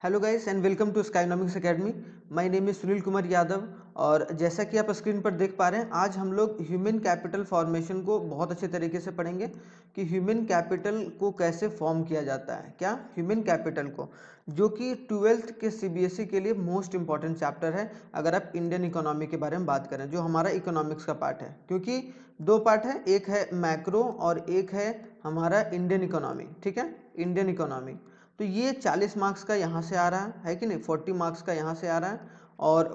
Hello guys and welcome to Skynomics Academy. My name is Sunil Kumar Yadav. और जैसा कि आप स्क्रीन पर देख पा रहे हैं, आज हम लोग ह्यूमन कैपिटल फॉर्मेशन को बहुत अच्छे तरीके से पढ़ेंगे कि ह्यूमन कैपिटल को कैसे फॉर्म किया जाता है। क्या ह्यूमन कैपिटल को, जो कि 12th के सीबीएसई के लिए मोस्ट इंपॉर्टेंट चैप्टर है अगर आप इंडियन इकोनॉमी के बारे में बात करें, जो हमारा इकोनॉमिक्स का पार्ट है। क्योंकि दो पार्ट है, एक है मैक्रो और एक है हमारा इंडियन इकोनॉमी। ठीक है, इंडियन इकोनॉमी। तो ये 40 मार्क्स का यहाँ से आ रहा है कि नहीं, 40 मार्क्स का यहाँ से आ रहा है और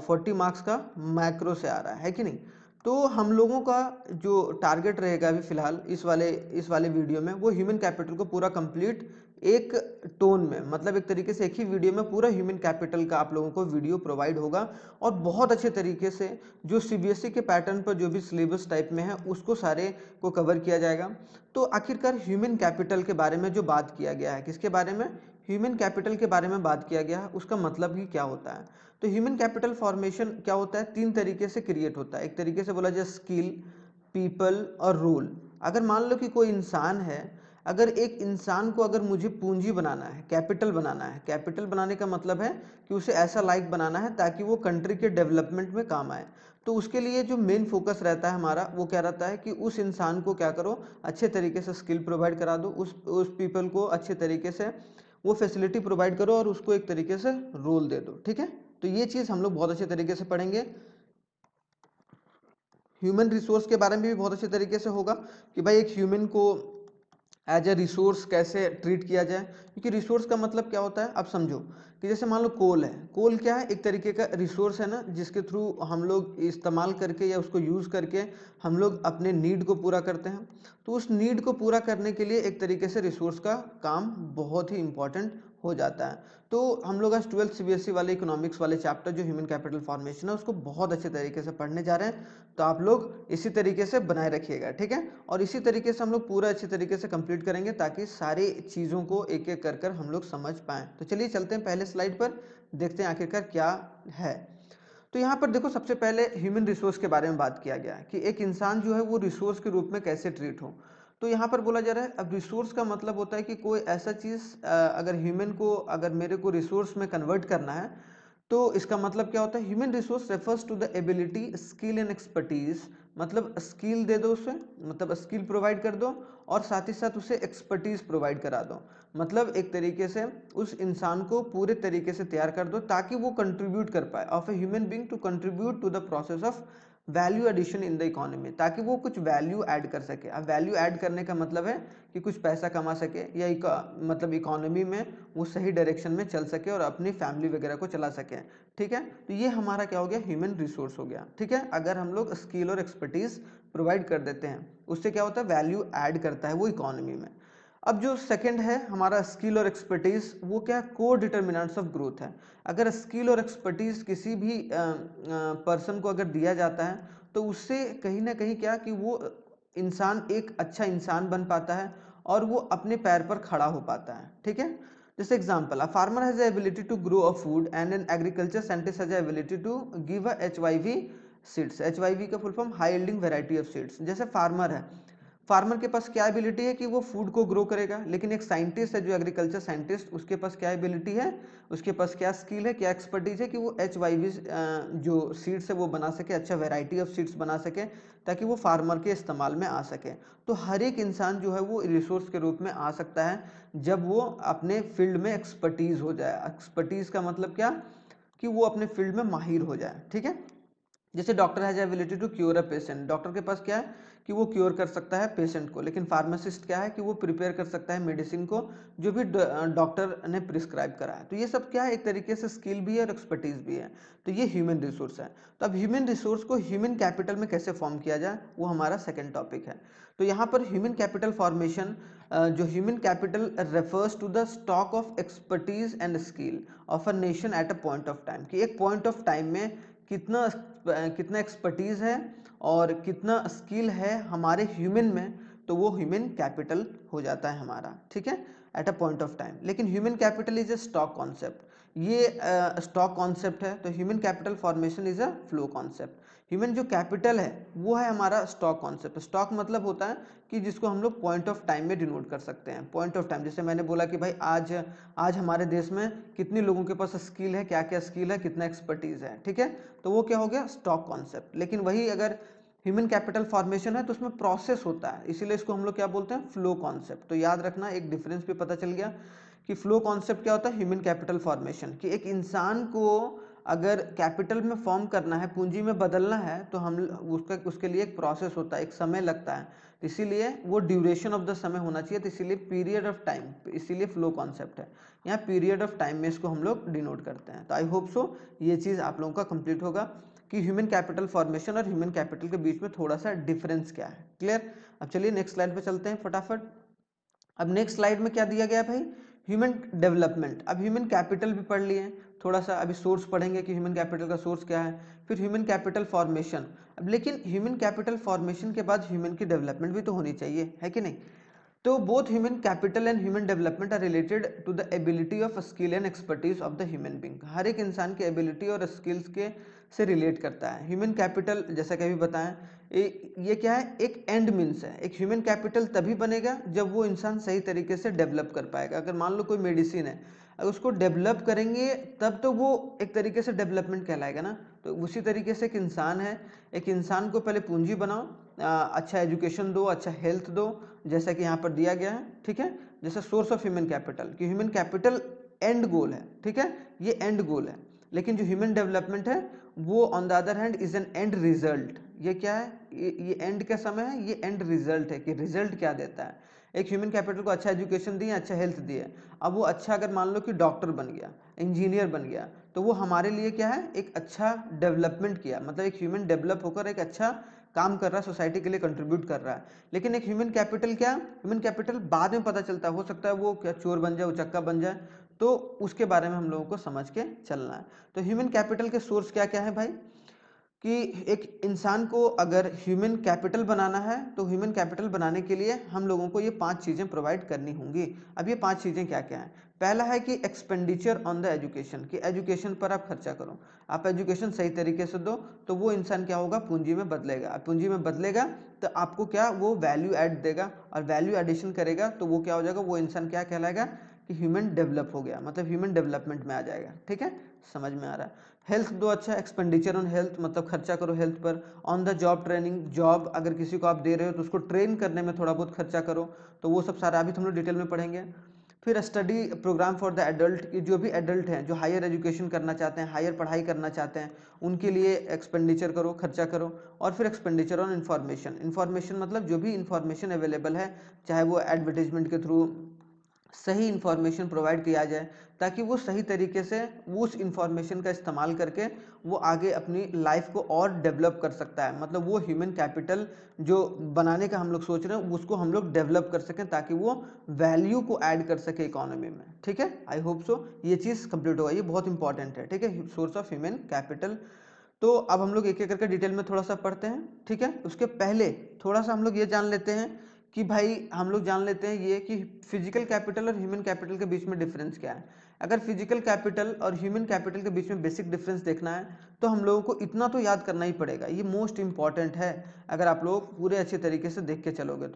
40 मार्क्स का मैक्रो से आ रहा है कि नहीं। तो हम लोगों का जो टारगेट रहेगा अभी फिलहाल इस वाले वीडियो में, वो ह्यूमन कैपिटल को पूरा कंप्लीट एक टोन में, मतलब एक तरीके से एक ही वीडियो में पूरा ह्यूमन कैपिटल का आप लोगों को वीडियो प्रोवाइड होगा और बहुत अच्छे तरीके से जो सीबीएसई के पैटर्न पर जो भी सिलेबस टाइप में है उसको सारे को कवर किया जाएगा। तो आखिरकार ह्यूमन कैपिटल के बारे में जो बात किया गया है, किसके बारे में, ह्यूमन कैपिटल के बारे में बात किया गया है, उसका मतलब ही क्या होता है। तो ह्यूमन कैपिटल फॉर्मेशन क्या होता है, तीन तरीके से क्रिएट होता है। एक तरीके से बोला जाए स्किल, पीपल और रूल। अगर मान लो कि कोई इंसान है, अगर एक इंसान को अगर मुझे पूंजी बनाना है, कैपिटल बनाना है, कैपिटल बनाने का मतलब है कि उसे ऐसा लाइक बनाना है ताकि वो कंट्री के डेवलपमेंट में काम आए। तो उसके लिए जो मेन फोकस रहता है हमारा, वो क्या रहता है कि उस इंसान को क्या करो, अच्छे तरीके से स्किल प्रोवाइड करा दो, उस पीपल को अच्छे तरीके से वो फैसिलिटी प्रोवाइड करो और उसको एक तरीके से रोल दे दो। ठीक है, तो ये चीज़ हम लोग बहुत अच्छे तरीके से पढ़ेंगे। ह्यूमन रिसोर्स के बारे में भी बहुत अच्छे तरीके से होगा कि भाई एक ह्यूमन को एज ए रिसोर्स कैसे ट्रीट किया जाए। क्योंकि रिसोर्स का मतलब क्या होता है, आप समझो कि जैसे मान लो कोल है, कोल क्या है, एक तरीके का रिसोर्स है ना, जिसके थ्रू हम लोग इस्तेमाल करके या उसको यूज़ करके हम लोग अपने नीड को पूरा करते हैं। तो उस नीड को पूरा करने के लिए एक तरीके से रिसोर्स का काम बहुत ही इंपॉर्टेंट हो जाता है। तो हम लोग आज 12th सीबीएसई वाले इकोनॉमिक्स वाले चैप्टर जो ह्यूमन कैपिटल फॉर्मेशन है उसको बहुत अच्छे तरीके से पढ़ने जा रहे हैं। तो आप लोग इसी तरीके से बनाए रखिएगा, ठीक है। और इसी तरीके से हम लोग पूरा अच्छे तरीके से कंप्लीट करेंगे ताकि सारी चीज़ों को एक एक कर हम लोग समझ पाएँ। तो चलिए चलते हैं पहले स्लाइड पर, देखते हैं आखिरकार क्या है। तो यहाँ पर देखो, सबसे पहले ह्यूमन रिसोर्स के बारे में बात किया गया है कि एक इंसान जो है वो रिसोर्स के रूप में कैसे ट्रीट हो। तो यहाँ पर बोला जा रहा है, अब रिसोर्स का मतलब होता है कि कोई ऐसा चीज़, अगर ह्यूमन को, अगर मेरे को रिसोर्स में कन्वर्ट करना है, तो इसका मतलब क्या होता है, human resource refers to the ability, skill and expertise. मतलब स्किल दे दो उसे, मतलब स्किल प्रोवाइड कर दो और साथ ही साथ उसे एक्सपर्टीज प्रोवाइड करा दो। मतलब एक तरीके से उस इंसान को पूरे तरीके से तैयार कर दो ताकि वो कंट्रीब्यूट कर पाए, of a human being to contribute to the process of value addition in the economy, ताकि वो कुछ वैल्यू ऐड कर सके। अब वैल्यू ऐड करने का मतलब है कि कुछ पैसा कमा सके या मतलब इकोनॉमी में वो सही डायरेक्शन में चल सके और अपनी फैमिली वगैरह को चला सके। ठीक है, तो ये हमारा क्या हो गया, ह्यूमन रिसोर्स हो गया। ठीक है, अगर हम लोग स्किल और एक्सपर्टीज प्रोवाइड कर देते हैं, उससे क्या होता है, वैल्यू ऐड करता है वो इकोनॉमी में। अब जो सेकंड है हमारा स्किल और एक्सपर्टीज, वो क्या, को डिटर्मिनेंट्स ऑफ ग्रोथ है। अगर स्किल और एक्सपर्टीज किसी भी पर्सन को अगर दिया जाता है, तो उससे कहीं ना कहीं क्या कि वो इंसान एक अच्छा इंसान बन पाता है और वो अपने पैर पर खड़ा हो पाता है। ठीक है, जैसे example, a farmer has the ability to grow a food and an agriculture scientist has the ability to give a HYV seeds. HYV का full form high yielding variety of seeds. जैसे फार्मर है, farmer के पास क्या ability है कि वो food को ग्रो करेगा, लेकिन एक साइंटिस्ट है जो एग्रीकल्चर साइंटिस्ट, उसके पास क्या एबिलिटी है, उसके पास क्या स्किल है, क्या एक्सपर्टीज है कि वो एचवाईवी जो सीड्स है वो बना सके, अच्छा वैरायटी ऑफ सीड्स बना सके ताकि वो फार्मर के इस्तेमाल में आ सके। तो हर एक इंसान जो है वो रिसोर्स के रूप में आ सकता है जब वो अपने फील्ड में एक्सपर्टीज हो जाए। एक्सपर्टीज का मतलब क्या, कि वो अपने फील्ड में माहिर हो जाए। ठीक है, जैसे doctor has ability to cure a patient, doctor के पास क्या है कि वो क्योर कर सकता है पेशेंट को, लेकिन फार्मासिस्ट क्या है कि वो प्रिपेयर कर सकता है मेडिसिन को जो भी डॉक्टर ने प्रिस्क्राइब करा है। तो ये सब क्या है, एक तरीके से स्किल भी है और एक्सपर्टीज भी है। तो ये ह्यूमन रिसोर्स है। तो अब ह्यूमन रिसोर्स को ह्यूमन कैपिटल में कैसे फॉर्म किया जाए, वो हमारा सेकेंड टॉपिक है। तो यहाँ पर ह्यूमन कैपिटल फॉर्मेशन, जो human capital refers to the stock of expertise and skill of a nation at a point of time, कि एक पॉइंट ऑफ टाइम में कितना कितना एक्सपर्टीज है और कितना स्किल है हमारे ह्यूमन में, तो वो ह्यूमन कैपिटल हो जाता है हमारा। ठीक है, at a point of time. लेकिन human capital is a stock concept, ये स्टॉक कॉन्सेप्ट है। तो human capital formation is a flow concept. Human जो कैपिटल है वो है हमारा स्टॉक कॉन्सेप्ट। स्टॉक मतलब होता है कि जिसको हम लोग पॉइंट ऑफ टाइम में डिनोट कर सकते हैं। पॉइंट ऑफ टाइम, जैसे मैंने बोला कि भाई आज हमारे देश में कितने लोगों के पास स्किल है, क्या क्या स्किल है, कितना एक्सपर्टीज है, ठीक है, तो वो क्या हो गया, स्टॉक कॉन्सेप्ट। लेकिन वही अगर ह्यूमन कैपिटल फॉर्मेशन है तो उसमें प्रोसेस होता है, इसीलिए इसको हम लोग क्या बोलते हैं, फ्लो कॉन्सेप्ट। तो याद रखना, एक डिफरेंस भी पता चल गया कि फ्लो कॉन्सेप्ट क्या होता है, ह्यूमन कैपिटल फॉर्मेशन, कि एक इंसान को अगर कैपिटल में फॉर्म करना है, पूंजी में बदलना है, तो हम उसके लिए एक प्रोसेस होता है, एक समय लगता है, तो इसीलिए वो ड्यूरेशन ऑफ द समय होना चाहिए, तो इसीलिए पीरियड ऑफ टाइम, इसीलिए फ्लो कॉन्सेप्ट है। यहाँ पीरियड ऑफ टाइम में इसको हम लोग डिनोट करते हैं। तो आई होप सो ये चीज़ आप लोगों का कंप्लीट होगा कि ह्यूमन कैपिटल फॉर्मेशन और ह्यूमन कैपिटल के बीच में थोड़ा सा डिफरेंस क्या है। क्लियर? अब चलिए नेक्स्ट स्लाइड पे चलते हैं फटाफट। अब नेक्स्ट स्लाइड में क्या दिया गया है भाई, ह्यूमन डेवलपमेंट। अब ह्यूमन कैपिटल भी पढ़ लिए, थोड़ा सा अभी सोर्स पढ़ेंगे कि ह्यूमन कैपिटल का सोर्स क्या है, फिर ह्यूमन कैपिटल फॉर्मेशन। अब लेकिन ह्यूमन कैपिटल फॉर्मेशन के बाद ह्यूमन की डेवलपमेंट भी तो होनी चाहिए, है कि नहीं? तो both human capital and human development are related to the ability of skill and expertise of the human being. हर एक इंसान की एबिलिटी और स्किल्स के से रिलेट करता है। ह्यूमन कैपिटल जैसा कि अभी बताएं, ये क्या है, एक एंड मीन्स है। एक ह्यूमन कैपिटल तभी बनेगा जब वो इंसान सही तरीके से डेवलप कर पाएगा। अगर मान लो कोई मेडिसिन है, अगर उसको डेवलप करेंगे तब तो वो एक तरीके से डेवलपमेंट कहलाएगा ना। तो उसी तरीके से एक इंसान है, एक इंसान को पहले पूंजी बनाओ, अच्छा एजुकेशन दो, अच्छा हेल्थ दो, जैसा कि यहाँ पर दिया गया है, ठीक है। जैसे सोर्स ऑफ ह्यूमन कैपिटल, कि ह्यूमन कैपिटल एंड गोल है, ठीक है, ये एंड गोल है। लेकिन जो ह्यूमन डेवलपमेंट है वो on the other hand is an and result. ये क्या है, ये एंड का समय है, ये एंड रिजल्ट है कि रिजल्ट क्या देता है। एक ह्यूमन कैपिटल को अच्छा एजुकेशन दिए, अच्छा हेल्थ दिए, अब वो अच्छा अगर मान लो कि डॉक्टर बन गया, इंजीनियर बन गया, तो वो हमारे लिए क्या है, एक अच्छा डेवलपमेंट किया, मतलब एक ह्यूमन डेवलप होकर एक अच्छा काम कर रहा है, सोसाइटी के लिए कंट्रीब्यूट कर रहा है। लेकिन एक ह्यूमन कैपिटल क्या, ह्यूमन कैपिटल बाद में पता चलता है, हो सकता है वो क्या चोर बन जाए, उचक्का बन जाए, तो उसके बारे में हम लोगों को समझ के चलना है। तो ह्यूमन कैपिटल के सोर्स क्या क्या है भाई, कि एक इंसान को अगर ह्यूमन कैपिटल बनाना है तो ह्यूमन कैपिटल बनाने के लिए हम लोगों को ये 5 चीज़ें प्रोवाइड करनी होंगी। अब ये 5 चीज़ें क्या क्या हैं, पहला है कि एक्सपेंडिचर ऑन द एजुकेशन, कि एजुकेशन पर आप खर्चा करो। आप एजुकेशन सही तरीके से दो तो वो इंसान क्या होगा, पूंजी में बदलेगा। अब पूंजी में बदलेगा तो आपको क्या, वो वैल्यू ऐड देगा, और वैल्यू एडिशन करेगा तो वो क्या हो जाएगा, वो इंसान क्या कहलाएगा कि ह्यूमन डेवलप हो गया, मतलब ह्यूमन डेवलपमेंट में आ जाएगा। ठीक है, समझ में आ रहा है। हेल्थ दो, अच्छा एक्सपेंडिचर ऑन हेल्थ, मतलब खर्चा करो हेल्थ पर। On the job training, job अगर किसी को आप दे रहे हो तो उसको ट्रेन करने में थोड़ा बहुत खर्चा करो, तो वो सब सारा अभी हम लोग डिटेल में पढ़ेंगे। फिर study programme for the adult, कि जो भी एडल्ट हैं जो हायर एजुकेशन करना चाहते हैं, हायर पढ़ाई करना चाहते हैं, उनके लिए एक्सपेंडिचर करो, खर्चा करो। और फिर एक्सपेंडिचर ऑन इन्फॉर्मेशन, इन्फॉर्मेशन मतलब जो भी इन्फॉर्मेशन अवेलेबल है, चाहे वो एडवर्टीजमेंट के थ्रू सही इन्फॉर्मेशन प्रोवाइड किया जाए, ताकि वो सही तरीके से उस इन्फॉर्मेशन का इस्तेमाल करके वो आगे अपनी लाइफ को और डेवलप कर सकता है। मतलब वो ह्यूमन कैपिटल जो बनाने का हम लोग सोच रहे हैं उसको हम लोग डेवलप कर सकें, ताकि वो वैल्यू को ऐड कर सके इकोनॉमी में। ठीक है, आई होप सो ये चीज़ कंप्लीट होगा, ये बहुत इंपॉर्टेंट है। ठीक है, सोर्स ऑफ ह्यूमन कैपिटल। तो अब हम लोग एक एक करके डिटेल में थोड़ा सा पढ़ते हैं। ठीक है, उसके पहले थोड़ा सा हम लोग ये जान लेते हैं कि भाई हम लोग जान लेते हैं ये कि फिजिकल कैपिटल और ह्यूमन कैपिटल के बीच में डिफरेंस क्या है। अगर फिजिकल कैपिटल और ह्यूमन कैपिटल के बीच में बेसिक डिफरेंस देखना है तो हम लोगों को इतना तो याद करना ही पड़ेगा, ये मोस्ट इंपॉर्टेंट है। अगर आप लोग पूरे अच्छे तरीके से देख के चलोगे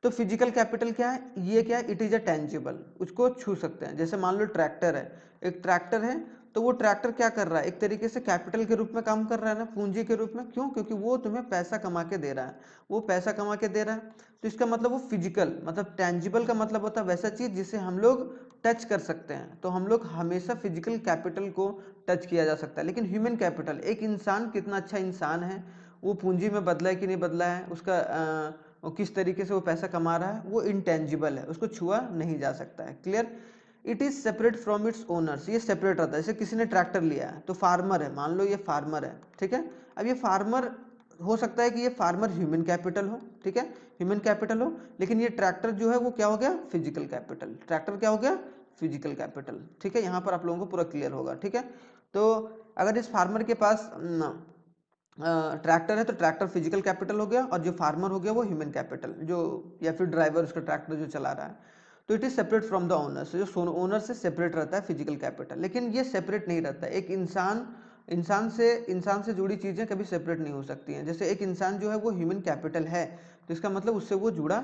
तो फिजिकल कैपिटल क्या है, ये क्या है, इट इज़ अ टेंजिबल, उसको छू सकते हैं। जैसे मान लो ट्रैक्टर है, एक ट्रैक्टर है, तो वो ट्रैक्टर क्या कर रहा है, एक तरीके से कैपिटल के रूप में काम कर रहा है ना, पूंजी के रूप में। क्यों? क्योंकि वो तुम्हें पैसा कमा के दे रहा है, वो पैसा कमा के दे रहा है, तो इसका मतलब वो फिजिकल, मतलब टेंजिबल का मतलब होता है वैसा चीज जिसे हम लोग टच कर सकते हैं। तो हम लोग हमेशा फिजिकल कैपिटल को टच किया जा सकता है। लेकिन ह्यूमन कैपिटल, एक इंसान कितना अच्छा इंसान है, वो पूंजी में बदला है कि नहीं बदला है, उसका वो किस तरीके से वो पैसा कमा रहा है, वो इनटेंजिबल है, उसको छुआ नहीं जा सकता है। Clear? It is separate from its owners, ये सेपरेट रहता है। जैसे किसी ने ट्रैक्टर लिया है तो फार्मर है, मान लो ये फार्मर है, ठीक है। अब ये फार्मर हो सकता है कि ये फार्मर ह्यूमन कैपिटल हो, ठीक है, ह्यूमन कैपिटल हो, लेकिन ये ट्रैक्टर जो है वो क्या हो गया, फिजिकल कैपिटल। ट्रैक्टर क्या हो गया, फिजिकल कैपिटल। ठीक है, यहाँ पर आप लोगों को पूरा क्लियर होगा। ठीक है, तो अगर इस फार्मर के पास ट्रैक्टर है तो ट्रैक्टर फिजिकल कैपिटल हो गया, और जो फार्मर हो गया वो ह्यूमन कैपिटल, जो या फिर ड्राइवर उसका ट्रैक्टर जो चला रहा है। तो it is separate from the owner, जो ओनर से सेपरेट रहता है फिजिकल कैपिटल। लेकिन ये सेपरेट नहीं रहता है। एक इंसान इंसान से जुड़ी चीज़ें कभी सेपरेट नहीं हो सकती हैं। जैसे एक इंसान जो है वो ह्यूमन कैपिटल है, तो इसका मतलब उससे वो जुड़ा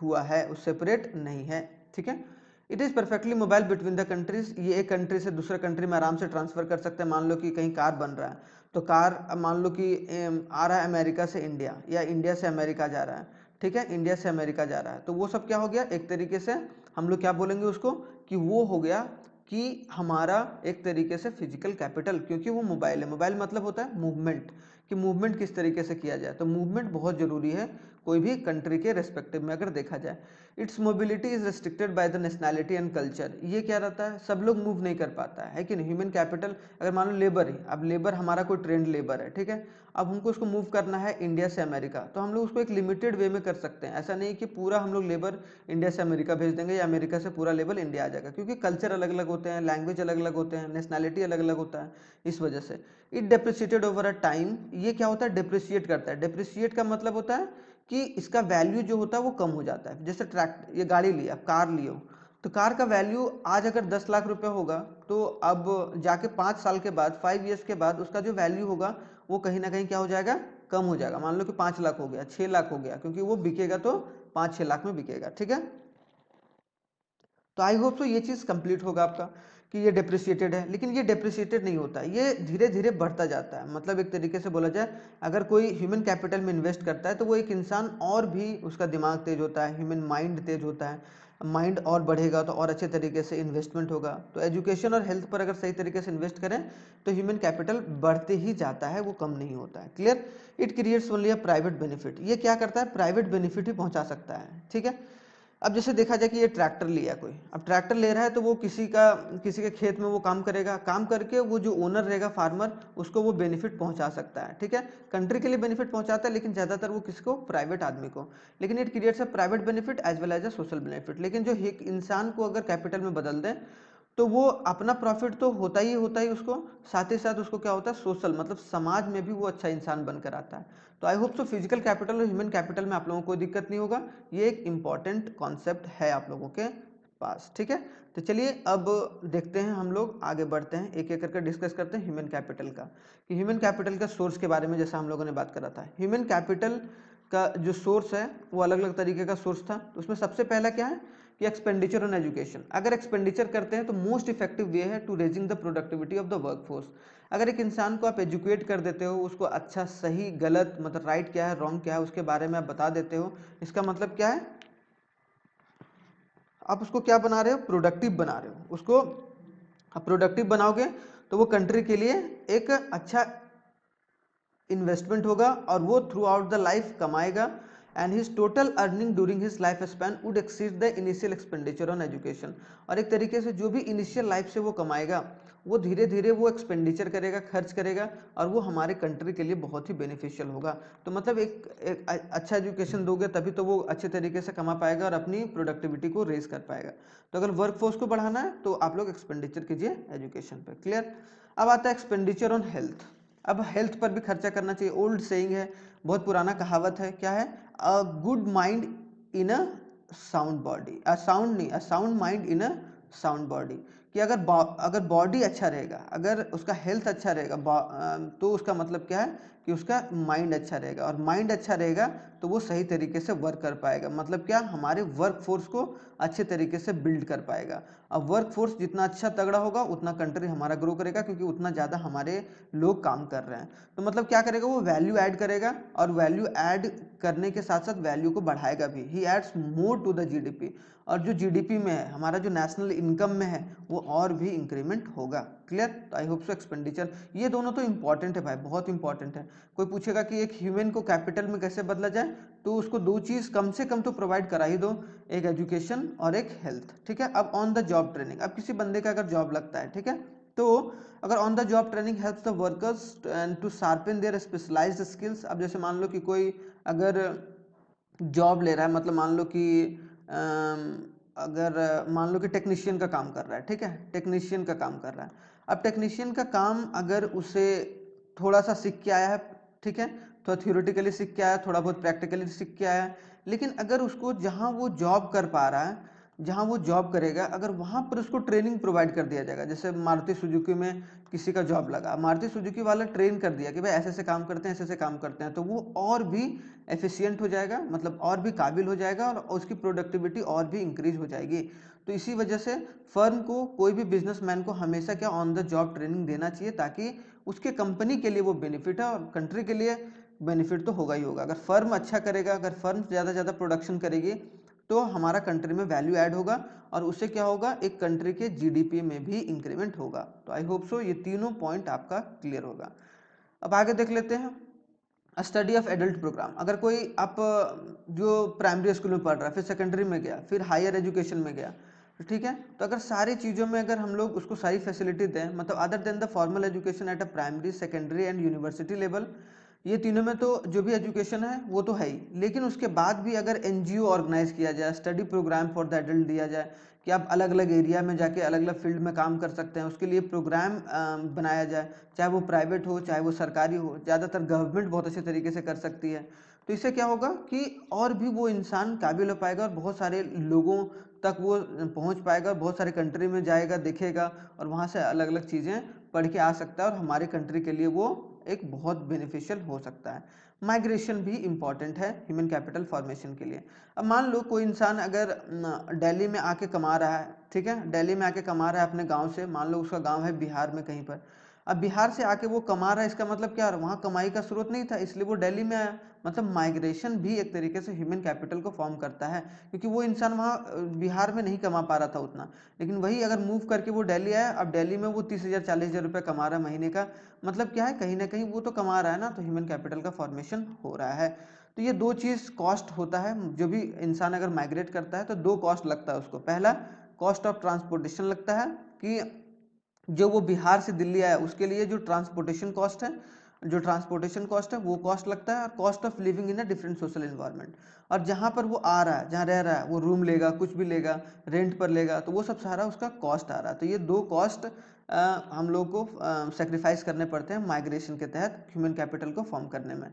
हुआ है, उस सेपरेट नहीं है, ठीक है। It is perfectly mobile between the countries, ये एक कंट्री से दूसरे कंट्री में आराम से ट्रांसफर कर सकते हैं। मान लो कि कहीं कार बन रहा है, तो कार अब मान लो कि आ रहा है अमेरिका से इंडिया, या इंडिया से अमेरिका जा रहा है, ठीक है, इंडिया से अमेरिका जा रहा है, तो वो सब क्या हो गया, एक तरीके से हम लोग क्या बोलेंगे उसको, कि वो हो गया कि हमारा एक तरीके से फिजिकल कैपिटल, क्योंकि वो मोबाइल है। मोबाइल मतलब होता है मूवमेंट, कि मूवमेंट किस तरीके से किया जाए, तो मूवमेंट बहुत जरूरी है कोई भी कंट्री के रेस्पेक्टिव में अगर देखा जाए। It's mobility is restricted by the nationality and culture, ये क्या रहता है, सब लोग मूव नहीं कर पाता है कि नहीं। ह्यूमन कैपिटल अगर मान लो लेबर है, अब लेबर हमारा कोई ट्रेंड लेबर है, ठीक है, अब हमको उसको मूव करना है इंडिया से अमेरिका, तो हम लोग उसको एक लिमिटेड वे में कर सकते हैं। ऐसा नहीं कि पूरा हम लोग लेबर इंडिया से अमेरिका भेज देंगे या अमेरिका से पूरा लेबर इंडिया आ जाएगा, क्योंकि कल्चर अलग अलग होते हैं, लैंग्वेज अलग अलग होते हैं, नेशनैलिटी अलग अलग होता है, इस वजह से। It depreciated over a time, ये क्या होता है, डिप्रिशिएट करता है। डिप्रिशिएट का मतलब होता है कि इसका वैल्यू जो होता है वो कम हो जाता है। जैसे ट्रैक्टर, ये गाड़ी लिया, कार लियो, तो कार का वैल्यू आज अगर 10 लाख रुपए होगा, तो अब जाके 5 साल के बाद, 5 ईयर्स के बाद उसका जो वैल्यू होगा वो कहीं ना कहीं क्या हो जाएगा, कम हो जाएगा। मान लो कि 5 लाख हो गया, 6 लाख हो गया, क्योंकि वो बिकेगा तो 5-6 लाख में बिकेगा, ठीक है। तो आई होप सो ये चीज़ कंप्लीट होगा आपका, कि ये डिप्रिशिएटेड है, लेकिन ये डिप्रिशिएटेड नहीं होता, ये धीरे धीरे बढ़ता जाता है। मतलब एक तरीके से बोला जाए, अगर कोई ह्यूमन कैपिटल में इन्वेस्ट करता है तो वो एक इंसान और भी, उसका दिमाग तेज होता है, ह्यूमन माइंड तेज होता है, माइंड और बढ़ेगा तो और अच्छे तरीके से इन्वेस्टमेंट होगा। तो एजुकेशन और हेल्थ पर अगर सही तरीके से इन्वेस्ट करें तो ह्यूमन कैपिटल बढ़ते ही जाता है, वो कम नहीं होता है। Clear. It creates only a private benefit, ये क्या करता है, प्राइवेट बेनिफिट ही पहुंचा सकता है, ठीक है। अब जैसे देखा जाए कि ये ट्रैक्टर लिया कोई, अब ट्रैक्टर ले रहा है तो वो किसी के खेत में वो काम करेगा, काम करके वो जो ओनर रहेगा फार्मर, उसको वो बेनिफिट पहुंचा सकता है, ठीक है। कंट्री के लिए बेनिफिट पहुंचाता है, लेकिन ज़्यादातर वो किसको, प्राइवेट आदमी को। लेकिन it creates a private benefit as well as a social benefit. लेकिन जो एक इंसान को अगर कैपिटल में बदल दें तो वो अपना प्रॉफिट तो होता ही उसको, साथ ही साथ उसको क्या होता है, सोशल, मतलब समाज में भी वो अच्छा इंसान बनकर आता है। तो I hope so physical capital और ह्यूमन कैपिटल में आप लोगों को कोई दिक्कत नहीं होगा, ये एक इंपॉर्टेंट कॉन्सेप्ट है आप लोगों के पास, ठीक है। तो चलिए अब देखते हैं, हम लोग आगे बढ़ते हैं, एक एक करके डिस्कस करते हैं ह्यूमन कैपिटल का, कि ह्यूमन कैपिटल का सोर्स के बारे में जैसा हम लोगों ने बात करा था। ह्यूमन कैपिटल का जो सोर्स है वो अलग अलग तरीके का सोर्स था। तो उसमें सबसे पहला क्या है कि एक्सपेंडिचर ऑन एजुकेशन। अगर एक्सपेंडिचर करते हैं तो मोस्ट इफेक्टिव वे है to raising the productivity of the workforce. अगर एक इंसान को आप एजुकेट कर देते हो, उसको अच्छा सही गलत, मतलब राइट क्या है रॉन्ग क्या है उसके बारे में आप बता देते हो, इसका मतलब क्या है, आप उसको क्या बना रहे हो, प्रोडक्टिव बना रहे हो उसको। आप प्रोडक्टिव बनाओगे तो वो कंट्री के लिए एक अच्छा इन्वेस्टमेंट होगा, और वो थ्रू आउट द लाइफ कमाएगा, and his total earning during his life span would exceed the initial expenditure on education. और एक तरीके से जो भी इनिशियल लाइफ से वो कमाएगा, वो धीरे धीरे वो एक्सपेंडिचर करेगा, खर्च करेगा, और वो हमारे कंट्री के लिए बहुत ही बेनिफिशियल होगा। तो मतलब एक अच्छा एजुकेशन दोगे तभी तो वो अच्छे तरीके से कमा पाएगा और अपनी प्रोडक्टिविटी को रेज कर पाएगा। तो अगर वर्क फोर्स को बढ़ाना है तो आप लोग एक्सपेंडिचर कीजिए एजुकेशन पर। क्लियर। अब आता है एक्सपेंडिचर ऑन हेल्थ। अब हेल्थ पर भी खर्चा करना चाहिए। ओल्ड सेइंग है, बहुत पुराना कहावत है, क्या है, a good mind in a sound body, a sound नहीं, a sound mind in a sound body. कि अगर बॉडी अच्छा रहेगा, अगर उसका हेल्थ अच्छा रहेगा, तो उसका मतलब क्या है कि उसका माइंड अच्छा रहेगा, और माइंड अच्छा रहेगा तो वो सही तरीके से वर्क कर पाएगा। मतलब क्या, हमारे वर्क फोर्स को अच्छे तरीके से बिल्ड कर पाएगा। अब वर्क फोर्स जितना अच्छा तगड़ा होगा उतना कंट्री हमारा ग्रो करेगा, क्योंकि उतना ज़्यादा हमारे लोग काम कर रहे हैं। तो मतलब क्या करेगा, वो वैल्यू ऐड करेगा, और वैल्यू ऐड करने के साथ साथ वैल्यू को बढ़ाएगा भी। He adds more to the GDP, और जो जीडीपी में है, हमारा जो नेशनल इनकम में है, वो और भी इंक्रीमेंट होगा। क्लियर। तो आई होप सो एक्सपेंडिचर, ये दोनों तो इंपॉर्टेंट है भाई, बहुत इंपॉर्टेंट है। कोई पूछेगा कि एक ह्यूमन को कैपिटल में कैसे बदला जाए, तो उसको दो चीज़ कम से कम तो प्रोवाइड करा ही दो, एक एजुकेशन और एक हेल्थ, ठीक है। अब ऑन द जॉब ट्रेनिंग, अब किसी बंदे का अगर जॉब लगता है, ठीक है, तो अगर on the job training helps the workers and to sharpen their specialised skills. अब जैसे मान लो कि कोई अगर जॉब ले रहा है, मतलब मान लो कि अगर मान लो कि टेक्नीशियन का काम कर रहा है, ठीक है, टेक्नीशियन का काम कर रहा है। अब टेक्नीशियन का काम अगर उसे थोड़ा सा सीख के आया है, ठीक है, थोड़ा थ्योरेटिकली सीख के आया, थोड़ा बहुत प्रैक्टिकली सीख के आया है, लेकिन अगर उसको जहाँ वो जॉब कर पा रहा है, जहाँ वो जॉब करेगा, अगर वहाँ पर उसको ट्रेनिंग प्रोवाइड कर दिया जाएगा, जैसे मारुति सुजुकी में किसी का जॉब लगा, मारुति सुजुकी वाला ट्रेन कर दिया कि भाई ऐसे ऐसे काम करते हैं, ऐसे ऐसे काम करते हैं, तो वो और भी एफिशिएंट हो जाएगा, मतलब और भी काबिल हो जाएगा और उसकी प्रोडक्टिविटी और भी इंक्रीज हो जाएगी। तो इसी वजह से फर्म को, कोई भी बिजनेसमैन को हमेशा क्या ऑन द जॉब ट्रेनिंग देना चाहिए, ताकि उसके कंपनी के लिए वो बेनिफिट है और कंट्री के लिए बेनिफिट तो होगा ही होगा। अगर फर्म अच्छा करेगा, अगर फर्म ज़्यादा ज़्यादा प्रोडक्शन करेगी, तो हमारा कंट्री में वैल्यू ऐड होगा और उससे क्या होगा, एक कंट्री के जीडीपी में भी इंक्रीमेंट होगा। तो आई होप सो ये तीनों पॉइंट आपका क्लियर होगा। अब आगे देख लेते हैं स्टडी ऑफ एडल्ट प्रोग्राम। अगर कोई आप जो प्राइमरी स्कूल में पढ़ रहा है, फिर सेकेंडरी में गया, फिर हायर एजुकेशन में गया, तो ठीक है, तो अगर सारी चीज़ों में अगर हम लोग उसको सारी फैसिलिटी दें, मतलब other than the formal education at a primary, secondary and university level, ये तीनों में तो जो भी एजुकेशन है वो तो है ही, लेकिन उसके बाद भी अगर एनजीओ ऑर्गेनाइज किया जाए, study programme for the adult दिया जाए कि आप अलग अलग एरिया में जाके अलग अलग फील्ड में काम कर सकते हैं, उसके लिए प्रोग्राम बनाया जाए, चाहे वो प्राइवेट हो चाहे वो सरकारी हो, ज़्यादातर गवर्नमेंट बहुत अच्छे तरीके से कर सकती है। तो इससे क्या होगा कि और भी वो इंसान काबिल हो पाएगा और बहुत सारे लोगों तक वो पहुंच पाएगा, बहुत सारे कंट्री में जाएगा, देखेगा और वहाँ से अलग अलग चीज़ें पढ़ के आ सकता है और हमारे कंट्री के लिए वो एक बहुत बेनिफिशियल हो सकता है। माइग्रेशन भी इम्पॉर्टेंट है ह्यूमन कैपिटल फॉर्मेशन के लिए। अब मान लो कोई इंसान अगर दिल्ली में आके कमा रहा है, ठीक है, दिल्ली में आके कमा रहा है अपने गांव से, मान लो उसका गांव है बिहार में कहीं पर, अब बिहार से आके वो कमा रहा है, इसका मतलब क्या, वहाँ कमाई का स्रोत नहीं था इसलिए वो दिल्ली में आया। मतलब माइग्रेशन भी एक तरीके से ह्यूमन कैपिटल को फॉर्म करता है, क्योंकि वो इंसान वहाँ बिहार में नहीं कमा पा रहा था उतना, लेकिन वही अगर मूव करके वो दिल्ली आया, अब दिल्ली में वो 30,000 40,000 रुपये कमा रहा है महीने का, मतलब क्या है, कहीं ना कहीं वो तो कमा रहा है ना, तो ह्यूमन कैपिटल का फॉर्मेशन हो रहा है। तो ये दो चीज़ कॉस्ट होता है, जो भी इंसान अगर माइग्रेट करता है तो दो कॉस्ट लगता है उसको। पहला कॉस्ट ऑफ ट्रांसपोर्टेशन लगता है कि जो वो बिहार से दिल्ली आया उसके लिए जो ट्रांसपोर्टेशन कॉस्ट है, जो ट्रांसपोर्टेशन कॉस्ट है वो कॉस्ट लगता है, और cost of living in a different social environment. और जहाँ पर वो आ रहा है, जहाँ रह रहा है, वो रूम लेगा, कुछ भी लेगा, रेंट पर लेगा, तो वो सब सारा उसका कॉस्ट आ रहा है। तो ये दो कॉस्ट हम लोग को सेक्रीफाइस करने पड़ते हैं माइग्रेशन के तहत ह्यूमन कैपिटल को फॉर्म करने में।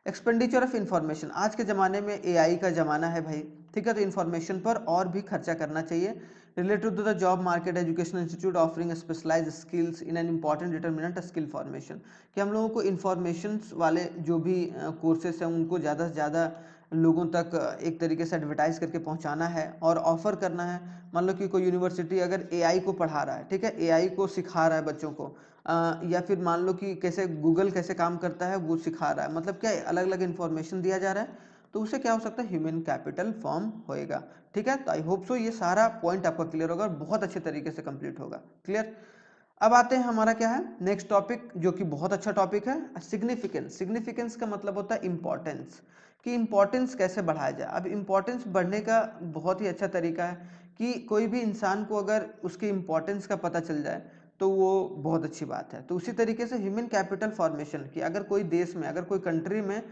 एक्सपेंडिचर ऑफ इंफॉर्मेशन, आज के ज़माने में एआई का ज़माना है भाई, ठीक है, तो इन्फॉर्मेशन पर और भी खर्चा करना चाहिए। Related to the job market, educational institute offering specialised skills in an important determinant skill formation, कि हम लोगों को इन्फॉर्मेशन वाले जो भी कोर्सेस हैं उनको ज़्यादा से ज़्यादा लोगों तक एक तरीके से एडवर्टाइज करके पहुंचाना है और ऑफर करना है। मान लो कि कोई यूनिवर्सिटी अगर एआई को पढ़ा रहा है, ठीक है, एआई को सिखा रहा है बच्चों को, या फिर मान लो कि कैसे गूगल कैसे काम करता है वो सिखा रहा है, मतलब क्या अलग अलग इन्फॉर्मेशन दिया जा रहा है, तो उससे क्या हो सकता है, ह्यूमन कैपिटल फॉर्म होएगा। ठीक है, तो आई होप सो ये सारा पॉइंट आपका क्लियर होगा और बहुत अच्छे तरीके से कंप्लीट होगा। क्लियर। अब आते हैं हमारा क्या है नेक्स्ट टॉपिक, जो कि बहुत अच्छा टॉपिक है, सिग्निफिकेंस। सिग्निफिकेंस का मतलब होता है इंपॉर्टेंस, कि इंपॉर्टेंस कैसे बढ़ाया जाए। अब इंपॉर्टेंस बढ़ने का बहुत ही अच्छा तरीका है कि कोई भी इंसान को अगर उसके इंपॉर्टेंस का पता चल जाए तो वो बहुत अच्छी बात है। तो उसी तरीके से ह्यूमन कैपिटल फॉर्मेशन की, अगर कोई देश में, अगर कोई कंट्री में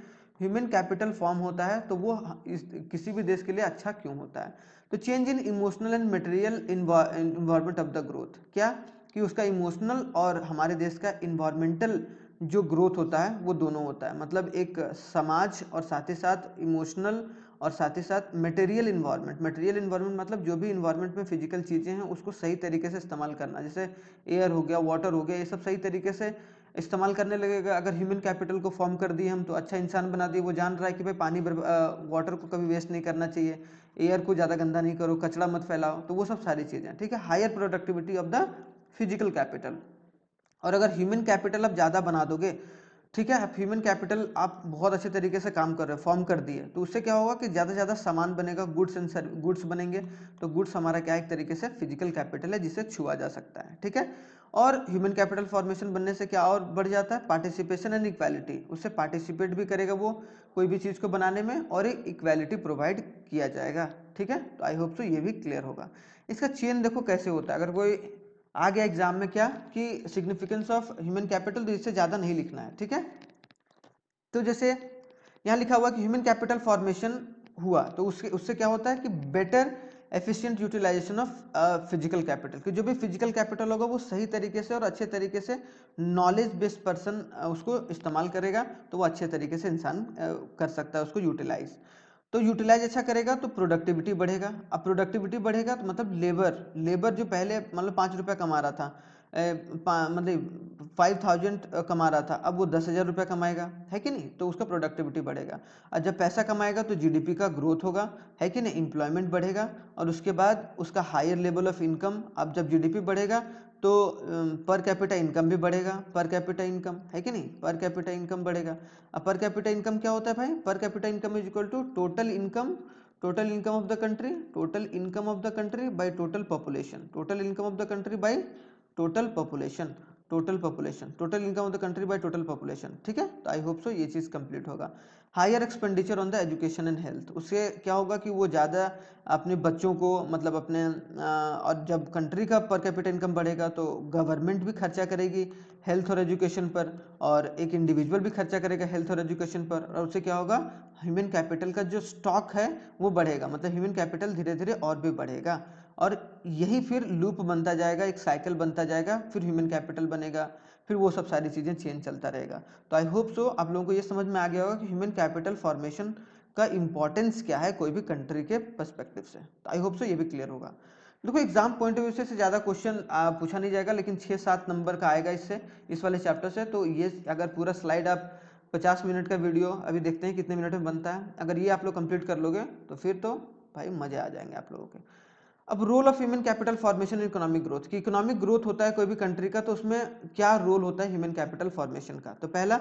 ह्यूमन कैपिटल फॉर्म होता है तो वो किसी भी देश के लिए अच्छा क्यों होता है। तो change in emotional and material environment of the growth, क्या कि उसका इमोशनल और हमारे देश का इन्वायरमेंटल जो ग्रोथ होता है वो दोनों होता है। मतलब एक समाज और साथ ही साथ इमोशनल और साथ ही साथ मटेरियल इन्वायरमेंट। मटेरियल इन्वायरमेंट मतलब जो भी इन्वायरमेंट में फिजिकल चीज़ें हैं उसको सही तरीके से इस्तेमाल करना, जैसे एयर हो गया, वाटर हो गया, ये सब सही तरीके से इस्तेमाल करने लगेगा। अगर ह्यूमन कैपिटल को फॉर्म कर दिए हम तो अच्छा इंसान बना दिए, वो जान रहा है कि भाई पानी वाटर को कभी वेस्ट नहीं करना चाहिए, एयर को ज़्यादा गंदा नहीं करो, कचरा मत फैलाओ, तो वो सब सारी चीज़ें। ठीक है, higher productivity of the physical capital. और अगर ह्यूमन कैपिटल आप ज़्यादा बना दोगे, ठीक है, आप ह्यूमन कैपिटल आप बहुत अच्छे तरीके से काम कर रहे हो, फॉर्म कर दिए, तो उससे क्या होगा कि ज़्यादा से ज़्यादा सामान बनेगा, गुड्स एंड गुड्स बनेंगे। तो गुड्स हमारा क्या एक तरीके से फिजिकल कैपिटल है जिसे छुआ जा सकता है। ठीक है, और ह्यूमन कैपिटल फॉर्मेशन बनने से क्या और बढ़ जाता है, पार्टिसिपेशन एंड इक्वालिटी। उससे पार्टिसिपेट भी करेगा वो कोई भी चीज़ को बनाने में और एक इक्वालिटी प्रोवाइड किया जाएगा। ठीक है, तो आई होप सो ये भी क्लियर होगा। इसका चेन देखो कैसे होता है, अगर कोई आ गया एग्जाम में क्या कि सिग्निफिकेंस ऑफ ह्यूमन कैपिटल, तो इससे ज़्यादा नहीं लिखना है। ठीक है, तो जैसे यहाँ लिखा हुआ कि ह्यूमन कैपिटल फॉर्मेशन हुआ तो उसके उससे क्या होता है कि better efficient utilisation of physical capital, कि जो भी फिजिकल कैपिटल होगा वो सही तरीके से और अच्छे तरीके से नॉलेज बेस्ड पर्सन उसको इस्तेमाल करेगा, तो वो अच्छे तरीके से इंसान कर सकता है उसको यूटिलाइज। तो यूटिलाइज अच्छा करेगा तो प्रोडक्टिविटी बढ़ेगा। अब प्रोडक्टिविटी बढ़ेगा तो मतलब लेबर लेबर जो पहले मतलब 5 रुपया कमा रहा था, मतलब 5,000 कमा रहा था, अब वो 10,000 रुपया कमाएगा, है कि नहीं, तो उसका प्रोडक्टिविटी बढ़ेगा। और जब पैसा कमाएगा तो जीडीपी का ग्रोथ होगा, है कि नहीं, एम्प्लॉयमेंट बढ़ेगा, और उसके बाद उसका हायर लेवल ऑफ इनकम। अब जब जीडीपी बढ़ेगा तो पर कैपिटा इनकम भी बढ़ेगा, पर कैपिटा इनकम, है कि नहीं, पर कैपिटा इनकम बढ़ेगा। अब पर कैपिटा इनकम क्या होता है भाई? Per capita income is equal to total income, total income of the country, total income of the country by total population, total income of the country by total population, total population, total income of the country by total population. ठीक है, तो I hope so ये चीज़ complete होगा। Higher expenditure on the education and health, उससे क्या होगा कि वो ज़्यादा अपने बच्चों को मतलब अपने और जब कंट्री का पर कैपिटा इनकम बढ़ेगा तो गवर्नमेंट भी खर्चा करेगी हेल्थ और एजुकेशन पर, और एक इंडिविजुअल भी खर्चा करेगा हेल्थ और एजुकेशन पर, और उससे क्या होगा, ह्यूमन कैपिटल का जो स्टॉक है वो बढ़ेगा, मतलब ह्यूमन कैपिटल धीरे धीरे और भी बढ़ेगा, और यही फिर लूप बनता जाएगा, एक साइकिल बनता जाएगा, फिर ह्यूमन कैपिटल बनेगा, फिर वो सब सारी चीज़ें चेंज चलता रहेगा। तो आई होप सो आप लोगों को ये समझ में आ गया होगा कि ह्यूमन कैपिटल फॉर्मेशन का इंपॉर्टेंस क्या है कोई भी कंट्री के पर्सपेक्टिव से। तो आई होप सो ये भी क्लियर होगा। देखो एग्जाम पॉइंट ऑफ व्यू से ज़्यादा क्वेश्चन पूछा नहीं जाएगा, लेकिन 6-7 नंबर का आएगा इससे, इस वाले चैप्टर से। तो ये अगर पूरा स्लाइड आप 50 मिनट का वीडियो, अभी देखते हैं कितने मिनट में बनता है, अगर ये आप लोग कंप्लीट कर लोगे तो फिर तो भाई मजे आ जाएंगे आप लोगों के। अब role of human capital formation in economic growth, की इकोनॉमिक ग्रोथ होता है कोई भी कंट्री का, तो उसमें क्या रोल होता है ह्यूमन कैपिटल फॉर्मेशन का? तो पहला,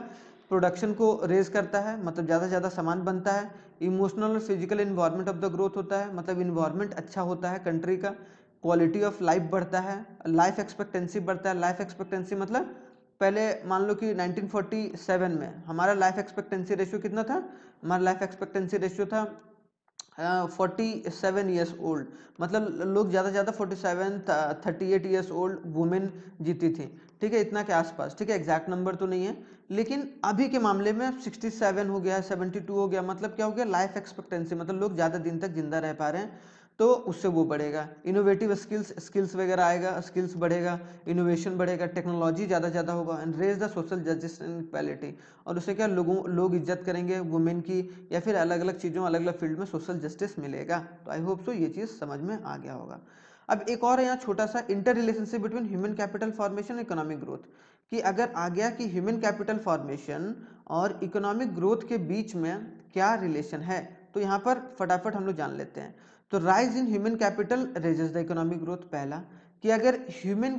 प्रोडक्शन को रेज करता है, मतलब ज़्यादा से ज़्यादा सामान बनता है। इमोशनल और physical environment of the growth होता है, मतलब इन्वायरमेंट अच्छा होता है कंट्री का। क्वालिटी ऑफ लाइफ बढ़ता है, लाइफ एक्सपेक्टेंसी बढ़ता है। लाइफ एक्सपेक्टेंसी मतलब पहले मान लो कि 1947 में हमारा लाइफ एक्सपेक्टेंसी रेशियो कितना था? हमारा लाइफ एक्सपेक्टेंसी रेशियो था 47 ईयर्स ओल्ड, मतलब लोग ज़्यादा से ज़्यादा 47 38 ईयर्स ओल्ड वुमेन जीती थी। ठीक है, इतना के आसपास। ठीक है, एग्जैक्ट नंबर तो नहीं है, लेकिन अभी के मामले में 67 हो गया, 72 हो गया, मतलब क्या हो गया, लाइफ एक्सपेक्टेंसी, मतलब लोग ज़्यादा दिन तक जिंदा रह पा रहे हैं, तो उससे वो बढ़ेगा। इनोवेटिव स्किल्स वगैरह आएगा, स्किल्स बढ़ेगा, इनोवेशन बढ़ेगा, टेक्नोलॉजी ज़्यादा होगा, and raise the social justice and equality, और उससे क्या लोग इज्जत करेंगे वुमेन की, या फिर अलग अलग चीज़ों, अलग अलग फील्ड में सोशल जस्टिस मिलेगा। तो आई होप सो ये चीज़ समझ में आ गया होगा। अब एक और है यहाँ छोटा सा, inter relationship between human capital formation economic growth, कि अगर आ गया कि ह्यूमन कैपिटल फॉर्मेशन और इकोनॉमिक ग्रोथ के बीच में क्या रिलेशन है, तो यहाँ पर फटाफट हम लोग जान लेते हैं। तो rise in human capital raises the economic growth, पहला कि अगर ह्यूमन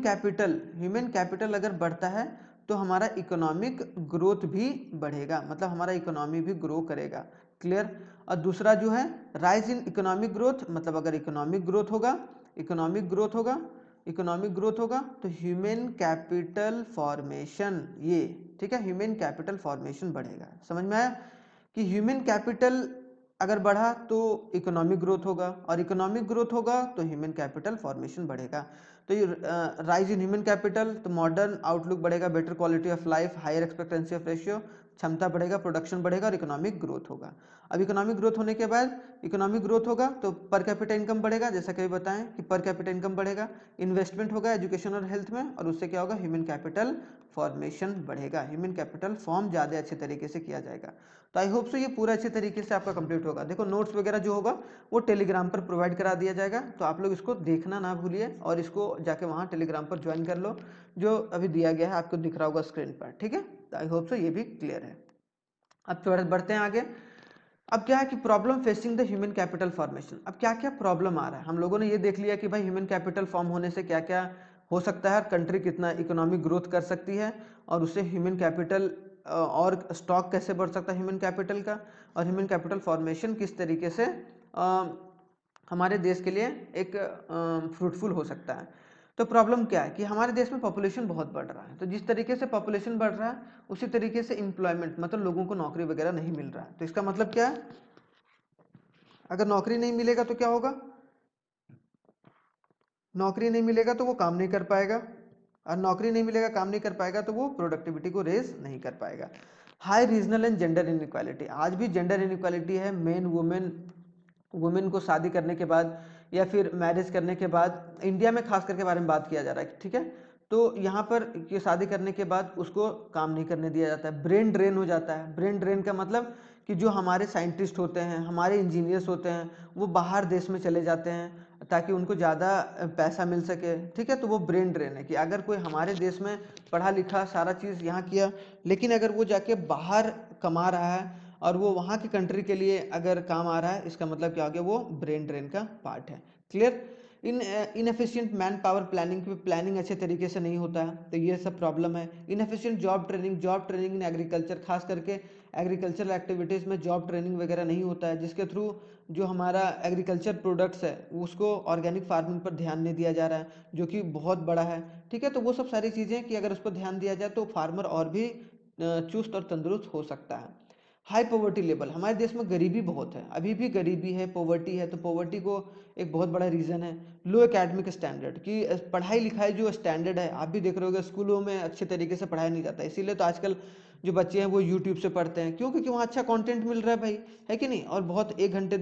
कैपिटल अगर बढ़ता है तो हमारा इकोनॉमिक ग्रोथ भी बढ़ेगा, मतलब हमारा इकोनॉमी भी ग्रो करेगा। क्लियर। और दूसरा जो है राइज इन इकोनॉमिक ग्रोथ, मतलब अगर इकोनॉमिक ग्रोथ होगा, इकोनॉमिक ग्रोथ होगा, इकोनॉमिक ग्रोथ होगा तो ह्यूमन कैपिटल फॉर्मेशन, ये ठीक है, ह्यूमन कैपिटल फॉर्मेशन बढ़ेगा। समझ में आया कि ह्यूमन कैपिटल अगर बढ़ा तो इकोनॉमिक ग्रोथ होगा, और इकोनॉमिक ग्रोथ होगा तो ह्यूमन कैपिटल फॉर्मेशन बढ़ेगा। तो ये राइज इन ह्यूमन कैपिटल, तो मॉडर्न आउटलुक बढ़ेगा, better quality of life, higher expectancy of ratio, क्षमता बढ़ेगा, प्रोडक्शन बढ़ेगा, और इकोनॉमिक ग्रोथ होगा। अब इकोनॉमिक ग्रोथ होने के बाद, इकोनॉमिक ग्रोथ होगा तो पर कैपिटा इनकम बढ़ेगा, जैसा कि बताएं कि पर कैपिटा इनकम बढ़ेगा, इन्वेस्टमेंट होगा एजुकेशन और हेल्थ में, और उससे क्या होगा, ह्यूमन कैपिटल फॉर्मेशन बढ़ेगा, ह्यूमन कैपिटल फॉर्म ज़्यादा अच्छे तरीके से किया जाएगा। तो आई होप सो ये पूरा अच्छे तरीके से आपका कंप्लीट होगा। देखो नोट्स वगैरह जो होगा वो टेलीग्राम पर प्रोवाइड करा दिया जाएगा, तो आप लोग इसको देखना ना भूलिए, और इसको जाके वहाँ टेलीग्राम पर ज्वाइन कर लो, जो अभी दिया गया है आपको दिख रहा होगा स्क्रीन पर। ठीक है, तो आई होप सो ये भी क्लियर है। अब थोड़ा बढ़ते हैं आगे। अब क्या है कि problem facing the human capital formation, अब क्या क्या प्रॉब्लम आ रहा है, हम लोगों ने ये देख लिया कि भाई ह्यूमन कैपिटल फॉर्म होने से क्या क्या हो सकता है, कंट्री कितना इकोनॉमिक ग्रोथ कर सकती है, और उससे ह्यूमन कैपिटल और स्टॉक कैसे बढ़ सकता है ह्यूमन कैपिटल का, और ह्यूमन कैपिटल फॉर्मेशन किस तरीके से हमारे देश के लिए एक फ्रूटफुल हो सकता है। तो प्रॉब्लम क्या है कि हमारे देश में पॉपुलेशन बहुत बढ़ रहा है, तो जिस तरीके से पॉपुलेशन बढ़ रहा है उसी तरीके से एम्प्लॉयमेंट, मतलब लोगों को नौकरी वगैरह नहीं मिल रहा है। तो इसका मतलब क्या है, अगर नौकरी नहीं मिलेगा तो क्या होगा, नौकरी नहीं मिलेगा तो वो काम नहीं कर पाएगा, और नौकरी नहीं मिलेगा, काम नहीं कर पाएगा, तो वो प्रोडक्टिविटी को रेज नहीं कर पाएगा। High regional and gender inequality, आज भी जेंडर इनइक्वालिटी है, मेन वुमेन को शादी करने के बाद या फिर मैरिज करने के बाद, इंडिया में खास करके बारे में बात किया जा रहा है। ठीक है, तो यहाँ पर कि शादी करने के बाद उसको काम नहीं करने दिया जाता है, ब्रेन ड्रेन हो जाता है। ब्रेन ड्रेन का मतलब कि जो हमारे साइंटिस्ट होते हैं, हमारे इंजीनियर्स होते हैं, वो बाहर देश में चले जाते हैं ताकि उनको ज़्यादा पैसा मिल सके, ठीक है। तो वो ब्रेन ड्रेन है कि अगर कोई हमारे देश में पढ़ा लिखा सारा चीज़ यहाँ किया, लेकिन अगर वो जाके बाहर कमा रहा है और वो वहाँ की कंट्री के लिए अगर काम आ रहा है, इसका मतलब क्या हो गया, वो ब्रेन ड्रेन का पार्ट है। Clear. Inefficient man power planning, planning अच्छे तरीके से नहीं होता है, तो ये सब प्रॉब्लम है। Inefficient job training in agriculture, खास करके एग्रीकल्चरल एक्टिविटीज़ में जॉब ट्रेनिंग वगैरह नहीं होता है, जिसके थ्रू जो हमारा एग्रीकल्चर प्रोडक्ट्स है उसको ऑर्गेनिक फार्मिंग पर ध्यान नहीं दिया जा रहा है, जो कि बहुत बड़ा है, ठीक है। तो वो सब सारी चीज़ें कि अगर उस पर ध्यान दिया जाए तो फार्मर और भी चुस्त और तंदुरुस्त हो सकता है। हाई पॉवर्टी लेवल, हमारे देश में गरीबी बहुत है, अभी भी गरीबी है, पॉवर्टी है, तो पॉवर्टी को एक बहुत बड़ा रीज़न है। लो एकेडमिक स्टैंडर्ड, कि पढ़ाई लिखाई जो स्टैंडर्ड है, आप भी देख रहे होगे स्कूलों में अच्छे तरीके से पढ़ाया नहीं जाता, इसीलिए तो आजकल जो बच्चे हैं वो यूट्यूब से पढ़ते हैं, क्यों? क्योंकि वहाँ अच्छा कंटेंट मिल रहा है भाई, है कि नहीं। और बहुत एक घंटे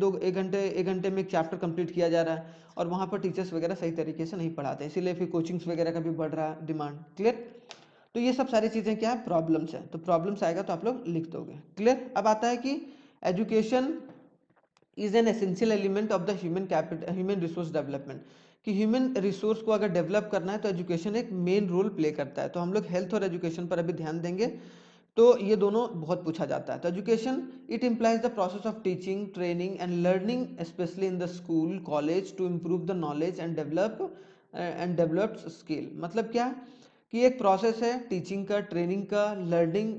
में एक चैप्टर कंप्लीट किया जा रहा है, और वहाँ पर टीचर्स वगैरह सही तरीके से नहीं पढ़ाते, इसीलिए फिर कोचिंग्स वगैरह का भी बढ़ रहा है डिमांड। क्लियर। तो ये सब सारी चीज़ें क्या है, प्रॉब्लम्स है। तो प्रॉब्लम्स आएगा तो आप लोग लिख दोगे। क्लियर। अब आता है कि education is an essential element of the human capital, human resource development, कि ह्यूमन रिसोर्स को अगर डेवलप करना है तो एजुकेशन एक मेन रोल प्ले करता है। तो हम लोग हेल्थ और एजुकेशन पर अभी ध्यान देंगे, तो ये दोनों बहुत पूछा जाता है। तो education it implies the process of teaching, training and learning, specially in the school college, to improve the knowledge and developed skill. मतलब क्या, कि एक प्रोसेस है टीचिंग का, ट्रेनिंग का, लर्निंग,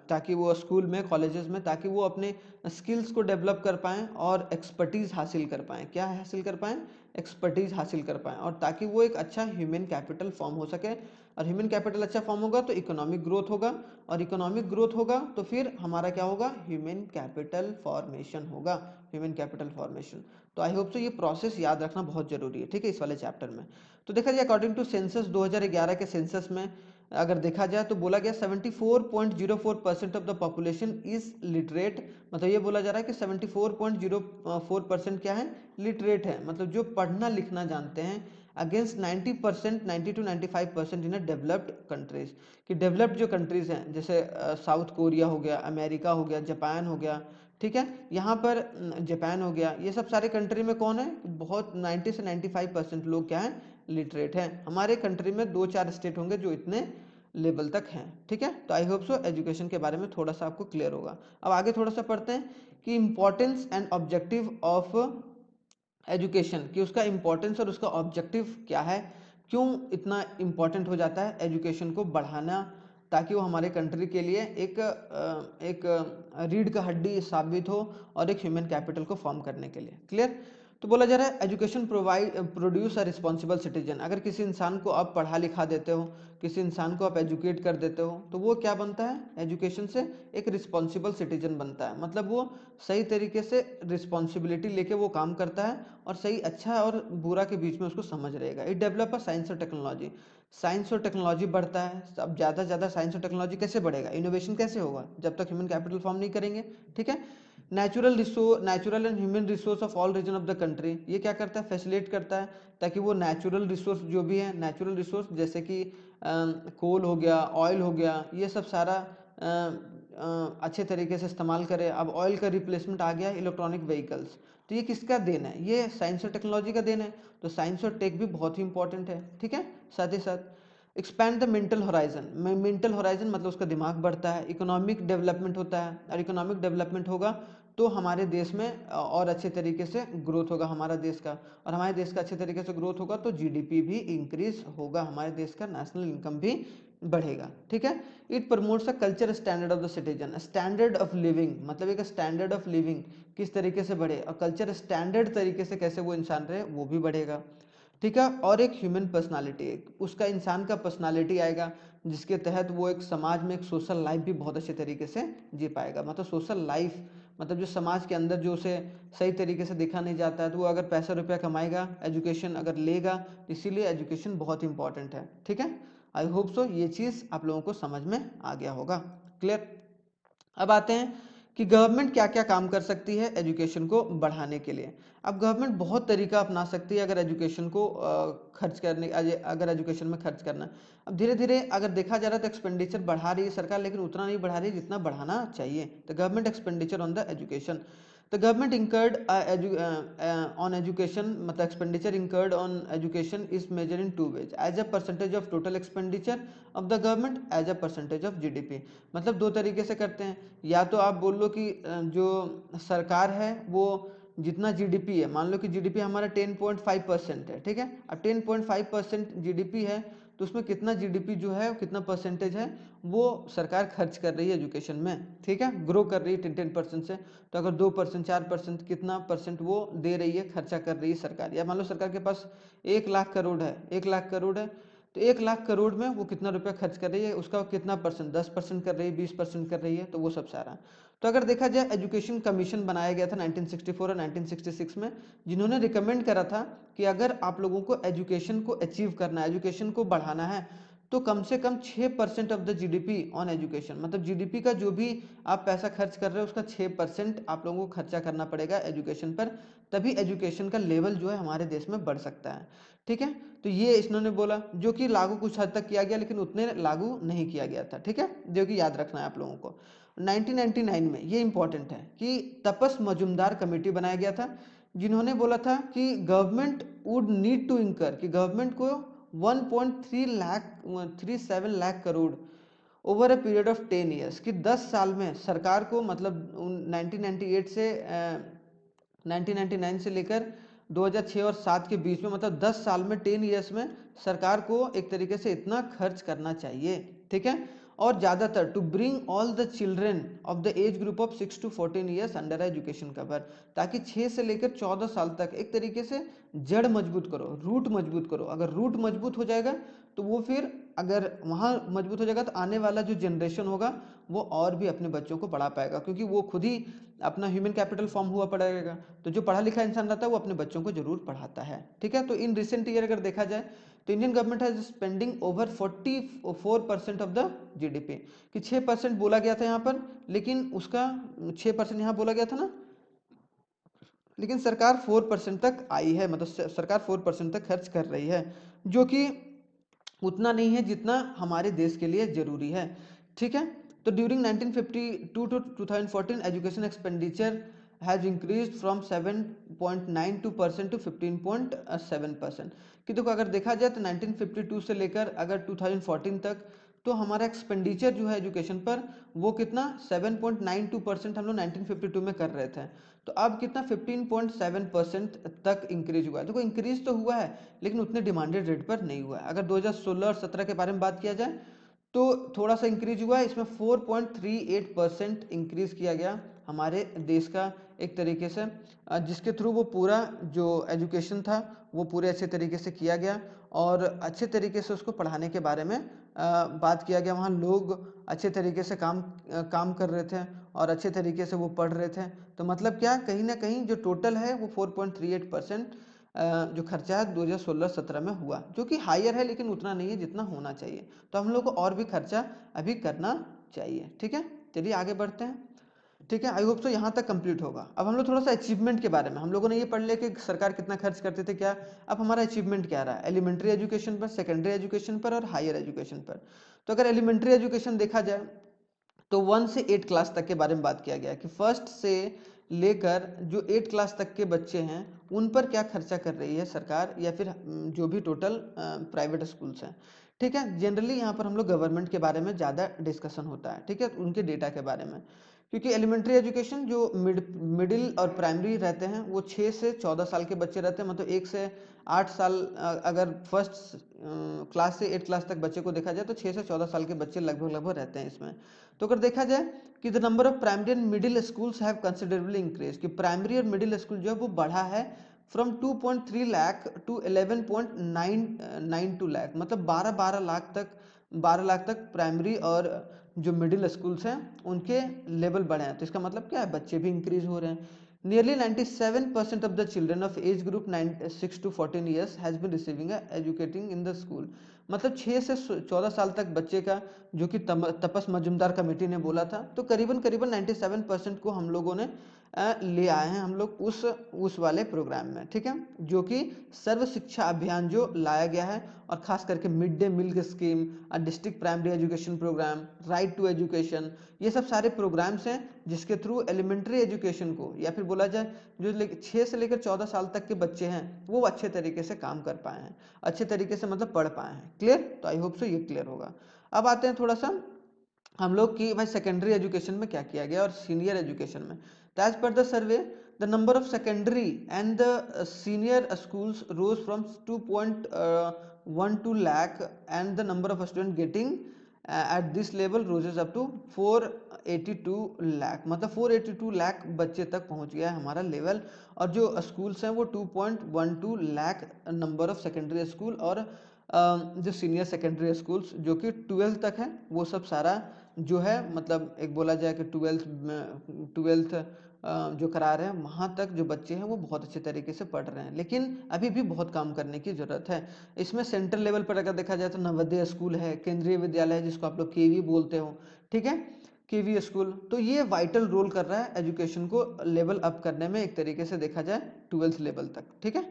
ताकि वो स्कूल में, कॉलेजेस में, ताकि वो अपने स्किल्स को डेवलप कर पाएँ और एक्सपर्टीज़ हासिल कर पाएँ। क्या हासिल कर पाएँ? एक्सपर्टीज़ हासिल कर पाएँ, और ताकि वो एक अच्छा ह्यूमन कैपिटल फॉर्म हो सके। और ह्यूमन कैपिटल अच्छा फॉर्म होगा तो इकोनॉमिक ग्रोथ होगा, और इकोनॉमिक ग्रोथ होगा तो फिर हमारा क्या होगा, ह्यूमन कैपिटल फॉर्मेशन होगा, ह्यूमन कैपिटल फॉर्मेशन। तो आई होप सो ये प्रोसेस याद रखना बहुत जरूरी है, ठीक है, इस वाले चैप्टर में। तो देखा जाए अकॉर्डिंग टू सेंसस 2011 के सेंसस में अगर देखा जाए तो बोला गया 74.04% of the population is literate. मतलब ये बोला जा रहा है कि 74.04% क्या है, लिटरेट है, मतलब जो पढ़ना लिखना जानते हैं, against 90%, 90 to 95% in developed countries. कि डेवलप्ड जो कंट्रीज हैं, जैसे साउथ कोरिया हो गया, अमेरिका हो गया, जापान हो गया, ठीक है, यहाँ पर जापान हो गया, ये सब सारे कंट्री में कौन है, बहुत 90 से 95% लोग क्या है, लिटरेट हैं। हमारे कंट्री में 2-4 स्टेट होंगे जो इतने लेवल तक हैं, ठीक है। तो आई होप सो एजुकेशन के बारे में थोड़ा सा आपको क्लियर होगा। अब आगे थोड़ा सा पढ़ते हैं कि importance and objective of education, कि उसका इम्पोर्टेंस और उसका ऑब्जेक्टिव क्या है, क्यों इतना इम्पोर्टेंट हो जाता है एजुकेशन को बढ़ाना, ताकि वो हमारे कंट्री के लिए एक रीढ़ का हड्डी साबित हो और एक ह्यूमन कैपिटल को फॉर्म करने के लिए। क्लियर। तो बोला जा रहा है education produce a responsible citizen. अगर किसी इंसान को आप पढ़ा लिखा देते हो, किसी इंसान को आप एजुकेट कर देते हो, तो वो क्या बनता है, एजुकेशन से एक रिस्पॉन्सिबल सिटीजन बनता है। मतलब वो सही तरीके से रिस्पॉन्सिबिलिटी लेके वो काम करता है, और सही अच्छा और बुरा के बीच में उसको समझ रहेगा। इट डेवलप साइंस और टेक्नोलॉजी, साइंस और टेक्नोलॉजी बढ़ता है। अब ज़्यादा से ज़्यादा साइंस और टेक्नोलॉजी कैसे बढ़ेगा, इनोवेशन कैसे होगा, जब तक ह्यूमन कैपिटल फॉर्म नहीं करेंगे, ठीक है। Natural and human resource of all region of the country, ये क्या करता है, फैसिलिटेट करता है, ताकि वो नेचुरल रिसोर्स जो भी है, नेचुरल रिसोर्स जैसे कि कोल हो गया, ऑयल हो गया, ये सब सारा अच्छे तरीके से इस्तेमाल करे। अब ऑयल का रिप्लेसमेंट आ गया इलेक्ट्रॉनिक व्हीकल्स, तो ये किसका देन है, ये साइंस और टेक्नोलॉजी का देन है। तो साइंस और टेक भी बहुत ही इंपॉर्टेंट है, ठीक है। साथ ही साथ expand the mental horizon, mental horizon मतलब उसका दिमाग बढ़ता है, इकोनॉमिक डेवलपमेंट होता है, और इकोनॉमिक डेवलपमेंट होगा तो हमारे देश में और अच्छे तरीके से ग्रोथ होगा हमारा देश का, और हमारे देश का अच्छे तरीके से ग्रोथ होगा तो जीडीपी भी इंक्रीज होगा, हमारे देश का नेशनल इनकम भी बढ़ेगा, ठीक है। It promotes a culture standard of the citizen, standard of living, मतलब एक स्टैंडर्ड ऑफ लिविंग किस तरीके से बढ़े, और कल्चर स्टैंडर्ड तरीके से कैसे वो इंसान रहे, वो भी बढ़ेगा, ठीक है। और एक ह्यूमन पर्सनालिटी, उसका इंसान का पर्सनालिटी आएगा, जिसके तहत वो एक समाज में एक सोशल लाइफ भी बहुत अच्छे तरीके से जी पाएगा। मतलब सोशल लाइफ मतलब जो समाज के अंदर जो उसे सही तरीके से देखा नहीं जाता है, तो वो अगर पैसा रुपया कमाएगा, एजुकेशन अगर लेगा, इसीलिए एजुकेशन बहुत इंपॉर्टेंट है, ठीक है। आई होप सो ये चीज़ आप लोगों को समझ में आ गया होगा। क्लियर। अब आते हैं कि गवर्नमेंट क्या क्या काम कर सकती है एजुकेशन को बढ़ाने के लिए। अब गवर्नमेंट बहुत तरीका अपना सकती है अगर एजुकेशन को खर्च करने, अगर एजुकेशन में खर्च करना। अब धीरे धीरे अगर देखा जा रहा है तो एक्सपेंडिचर बढ़ा रही है सरकार, लेकिन उतना नहीं बढ़ा रही है जितना बढ़ाना चाहिए। The government expenditure on the education, the government incurred on education, मतलब expenditure incurred on education is major in two ways, as a percentage of total expenditure of the government, as a percentage of GDP. मतलब दो तरीके से करते हैं, या तो आप बोल लो कि जो सरकार है वो जितना जीडीपी है, मान लो कि जीडीपी हमारा 10.5% है, ठीक है। अब 10.5% जीडीपी है तो उसमें कितना जीडीपी जो है, कितना परसेंटेज है वो सरकार खर्च कर रही है एजुकेशन में, ठीक है, ग्रो कर रही है 10% से। तो अगर 2%, 4%, कितना परसेंट वो दे रही है, खर्चा कर रही है सरकार। या मान लो सरकार के पास 1,00,000 करोड़ है, 1,00,000 करोड़ है, तो 1,00,000 करोड़ में वो कितना रुपया खर्च कर रही है, उसका कितना परसेंट, 10% कर रही है, 20% कर रही है, तो वो सब सारा। तो अगर देखा जाए एजुकेशन कमीशन बनाया गया था 1964 और 1966 में, जिन्होंने रिकमेंड करा था कि अगर आप लोगों को एजुकेशन को अचीव करना है, एजुकेशन को बढ़ाना है, तो कम से कम 6% of the GDP on education, मतलब जीडीपी का जो भी आप पैसा खर्च कर रहे हो उसका 6% आप लोगों को खर्चा करना पड़ेगा एजुकेशन पर, तभी एजुकेशन का लेवल जो है हमारे देश में बढ़ सकता है, ठीक है। तो ये इन्होंने बोला, जो कि लागू कुछ हद तक किया गया लेकिन उतने लागू नहीं किया गया था, ठीक है, जो कि याद रखना है आप लोगों को। 1999 में, ये इंपॉर्टेंट है, कि तपस मजुमदार कमेटी बनाया गया था, जिन्होंने बोला था कि गवर्नमेंट वुड नीड टू इंकर, कि गवर्नमेंट को 1.37 lakh crore over a period of 10 years, कि 10 साल में सरकार को, मतलब 1998 से 1999 से लेकर 2006 और 7 के बीच में, मतलब 10 साल में, 10 ईयर्स में सरकार को एक तरीके से इतना खर्च करना चाहिए, ठीक है। और ज़्यादातर to bring all the children of the age group of 6 to 14 years under education cover, ताकि 6 से लेकर 14 साल तक एक तरीके से जड़ मजबूत करो, रूट मजबूत करो। अगर रूट मजबूत हो जाएगा तो वो फिर, अगर वहाँ मजबूत हो जाएगा तो आने वाला जो जनरेशन होगा वो और भी अपने बच्चों को पढ़ा पाएगा, क्योंकि वो खुद ही अपना ह्यूमन कैपिटल फॉर्म हुआ पड़ेगा। तो जो पढ़ा लिखा इंसान रहता है वो अपने बच्चों को जरूर पढ़ाता है, ठीक है। तो इन रिसेंट ईयर अगर देखा जाए तो Indian government has spending over 44% of the GDP, कि 6% बोला गया था यहाँ पर, लेकिन उसका 6% यहाँ बोला गया था ना, लेकिन सरकार 4% तक आई है, मतलब सरकार 4% तक खर्च कर रही है, जो कि उतना नहीं है जितना हमारे देश के लिए जरूरी है, ठीक है। तो during 1952 to 2014 education expenditure has increase from 7.92% to 15.7%, कि देखो अगर देखा जाए तो 1952 से लेकर अगर 2014 तक, तो हमारा एक्सपेंडिचर जो है एजुकेशन पर वो कितना 7.92% हम लोग 1952 में कर रहे थे, तो अब कितना 15.7% तक इंक्रीज हुआ है। देखो इंक्रीज तो हुआ है लेकिन उतने डिमांडेड रेट पर नहीं हुआ है। अगर 2016 और 17 के बारे में बात किया जाए तो थोड़ा सा इंक्रीज हुआ है, इसमें 4.38% इंक्रीज किया गया हमारे देश का एक तरीके से, जिसके थ्रू वो पूरा जो एजुकेशन था वो पूरे अच्छे तरीके से किया गया और अच्छे तरीके से उसको पढ़ाने के बारे में बात किया गया। वहाँ लोग अच्छे तरीके से काम कर रहे थे और अच्छे तरीके से वो पढ़ रहे थे। तो मतलब क्या, कहीं ना कहीं जो टोटल है वो 4.38% जो खर्चा है 2016-17 में हुआ, जो कि हायर है लेकिन उतना नहीं है जितना होना चाहिए। तो हम लोग को और भी खर्चा अभी करना चाहिए, ठीक है। चलिए आगे बढ़ते हैं, ठीक है। आई होप सो यहाँ तक कंप्लीट होगा। अब हम लोग थोड़ा सा अचीवमेंट के बारे में, हम लोगों ने ये पढ़ लिया कि सरकार कितना खर्च करते थे क्या, अब हमारा अचीवमेंट क्या रहा है एलिमेंट्री एजुकेशन पर, सेकेंडरी एजुकेशन पर और हायर एजुकेशन पर। तो अगर एलिमेंट्री एजुकेशन देखा जाए तो 1 से 8 क्लास तक के बारे में बात किया गया कि फर्स्ट से लेकर जो 8 क्लास तक के बच्चे हैं उन पर क्या खर्चा कर रही है सरकार, या फिर जो भी टोटल प्राइवेट स्कूल्स हैं, ठीक है। जनरली यहाँ पर हम लोग गवर्नमेंट के बारे में ज़्यादा डिस्कशन होता है, ठीक है, उनके डेटा के बारे में, क्योंकि एलिमेंट्री एजुकेशन जो मिडिल और प्राइमरी रहते हैं वो 6 से 14 साल के बच्चे रहते हैं, मतलब 1 से 8 साल, अगर फर्स्ट क्लास से 8 क्लास तक बच्चे को देखा जाए तो 6 से 14 साल के बच्चे लगभग रहते हैं इसमें। तो अगर देखा जाए कि the number of primary and middle schools have considerably increase, कि प्राइमरी और मिडिल स्कूल जो है वो बढ़ा है फ्रॉम 2.3 लाख टू 11.992 लाख, मतलब 12 लाख तक प्राइमरी और जो मिडिल स्कूल्स हैं उनके लेवल बढ़े हैं। तो इसका मतलब क्या है, बच्चे भी इंक्रीज हो रहे हैं। Nearly 97% of the children of age group 6 to 14 years has been receiving educating in the school, मतलब 6 से 14 साल तक बच्चे का, जो कि तपस मजुमदार कमेटी ने बोला था, तो करीबन करीबन 97% को हम लोगों ने ले आए हैं हम लोग उस वाले प्रोग्राम में, ठीक है, जो कि सर्व शिक्षा अभियान जो लाया गया है, और खास करके mid day meal scheme, district primary education programme, right to education, ये सब सारे प्रोग्राम्स हैं जिसके थ्रू एलिमेंट्री एजुकेशन को, या फिर बोला जाए जो 6 से लेकर 14 साल तक के बच्चे हैं वो अच्छे तरीके से काम कर पाए हैं, अच्छे तरीके से मतलब पढ़ पाए हैं। क्लियर? तो आई होप सो ये क्लियर होगा। अब आते हैं थोड़ा सा हम लोग की भाई सेकेंडरी एजुकेशन में क्या किया गया और सीनियर एजुकेशन में। तो as per the survey the number of secondary and the senior schools rose from 2.12 lakh and the number of student getting at this level rises up to 482 lakh, मतलब 482 लाख बच्चे तक पहुंच गया है हमारा लेवल। और जो स्कूल्स हैं वो 2.12 lakh number of secondary school, और जो सीनियर सेकेंडरी स्कूल्स जो कि 12th तक है, वो सब सारा जो है मतलब एक बोला जाए कि 12th जो करा रहे हैं वहाँ तक जो बच्चे हैं वो बहुत अच्छे तरीके से पढ़ रहे हैं, लेकिन अभी भी बहुत काम करने की ज़रूरत है। इसमें सेंट्रल लेवल पर अगर देखा जाए तो नवोदय स्कूल है, केंद्रीय विद्यालय है जिसको आप लोग केवी बोलते हो, ठीक है, केवी स्कूल, तो ये वाइटल रोल कर रहा है एजुकेशन को लेवल अप करने में, एक तरीके से देखा जाए 12th लेवल तक, ठीक है।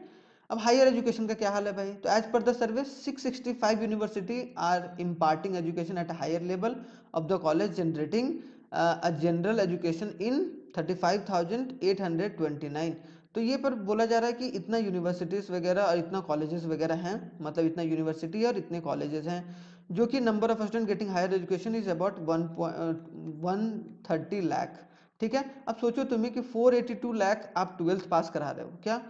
अब हायर एजुकेशन का क्या हाल है भाई? तो as per the survey 665 university are imparting education at higher level of the college generating a general education in 35,829। तो ये पर बोला जा रहा है कि इतना यूनिवर्सिटीज़ वगैरह और इतना कॉलेजेस वगैरह हैं, मतलब इतना यूनिवर्सिटी और इतने कॉलेजेस हैं, जो कि number of student getting higher education is about 130 lakh, ठीक है। अब सोचो तुम्हें कि 482 लाख आप 12th पास करा रहे हो, क्या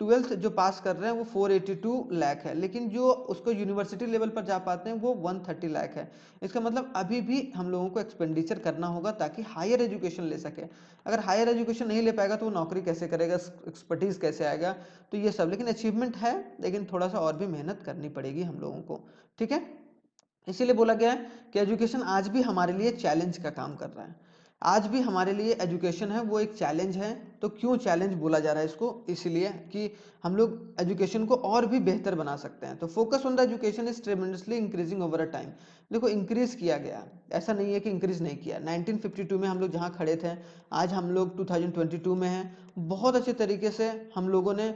12th जो पास कर रहे हैं वो 482 लाख है, लेकिन जो उसको यूनिवर्सिटी लेवल पर जा पाते हैं वो 130 लाख है। इसका मतलब अभी भी हम लोगों को एक्सपेंडिचर करना होगा ताकि हायर एजुकेशन ले सके। अगर हायर एजुकेशन नहीं ले पाएगा तो वो नौकरी कैसे करेगा, एक्सपर्टीज कैसे आएगा, तो ये सब, लेकिन अचीवमेंट है, लेकिन थोड़ा सा और भी मेहनत करनी पड़ेगी हम लोगों को, ठीक है। इसीलिए बोला गया है कि एजुकेशन आज भी हमारे लिए चैलेंज का काम कर रहा है, आज भी हमारे लिए एजुकेशन है वो एक चैलेंज है। तो क्यों चैलेंज बोला जा रहा है इसको? इसलिए कि हम लोग एजुकेशन को और भी बेहतर बना सकते हैं। तो focus on the education is tremendously increasing over a time. देखो इंक्रीज किया गया, ऐसा नहीं है कि इंक्रीज नहीं किया। 1952 में हम लोग जहाँ खड़े थे, आज हम लोग 2022 में हैं, बहुत अच्छे तरीके से हम लोगों ने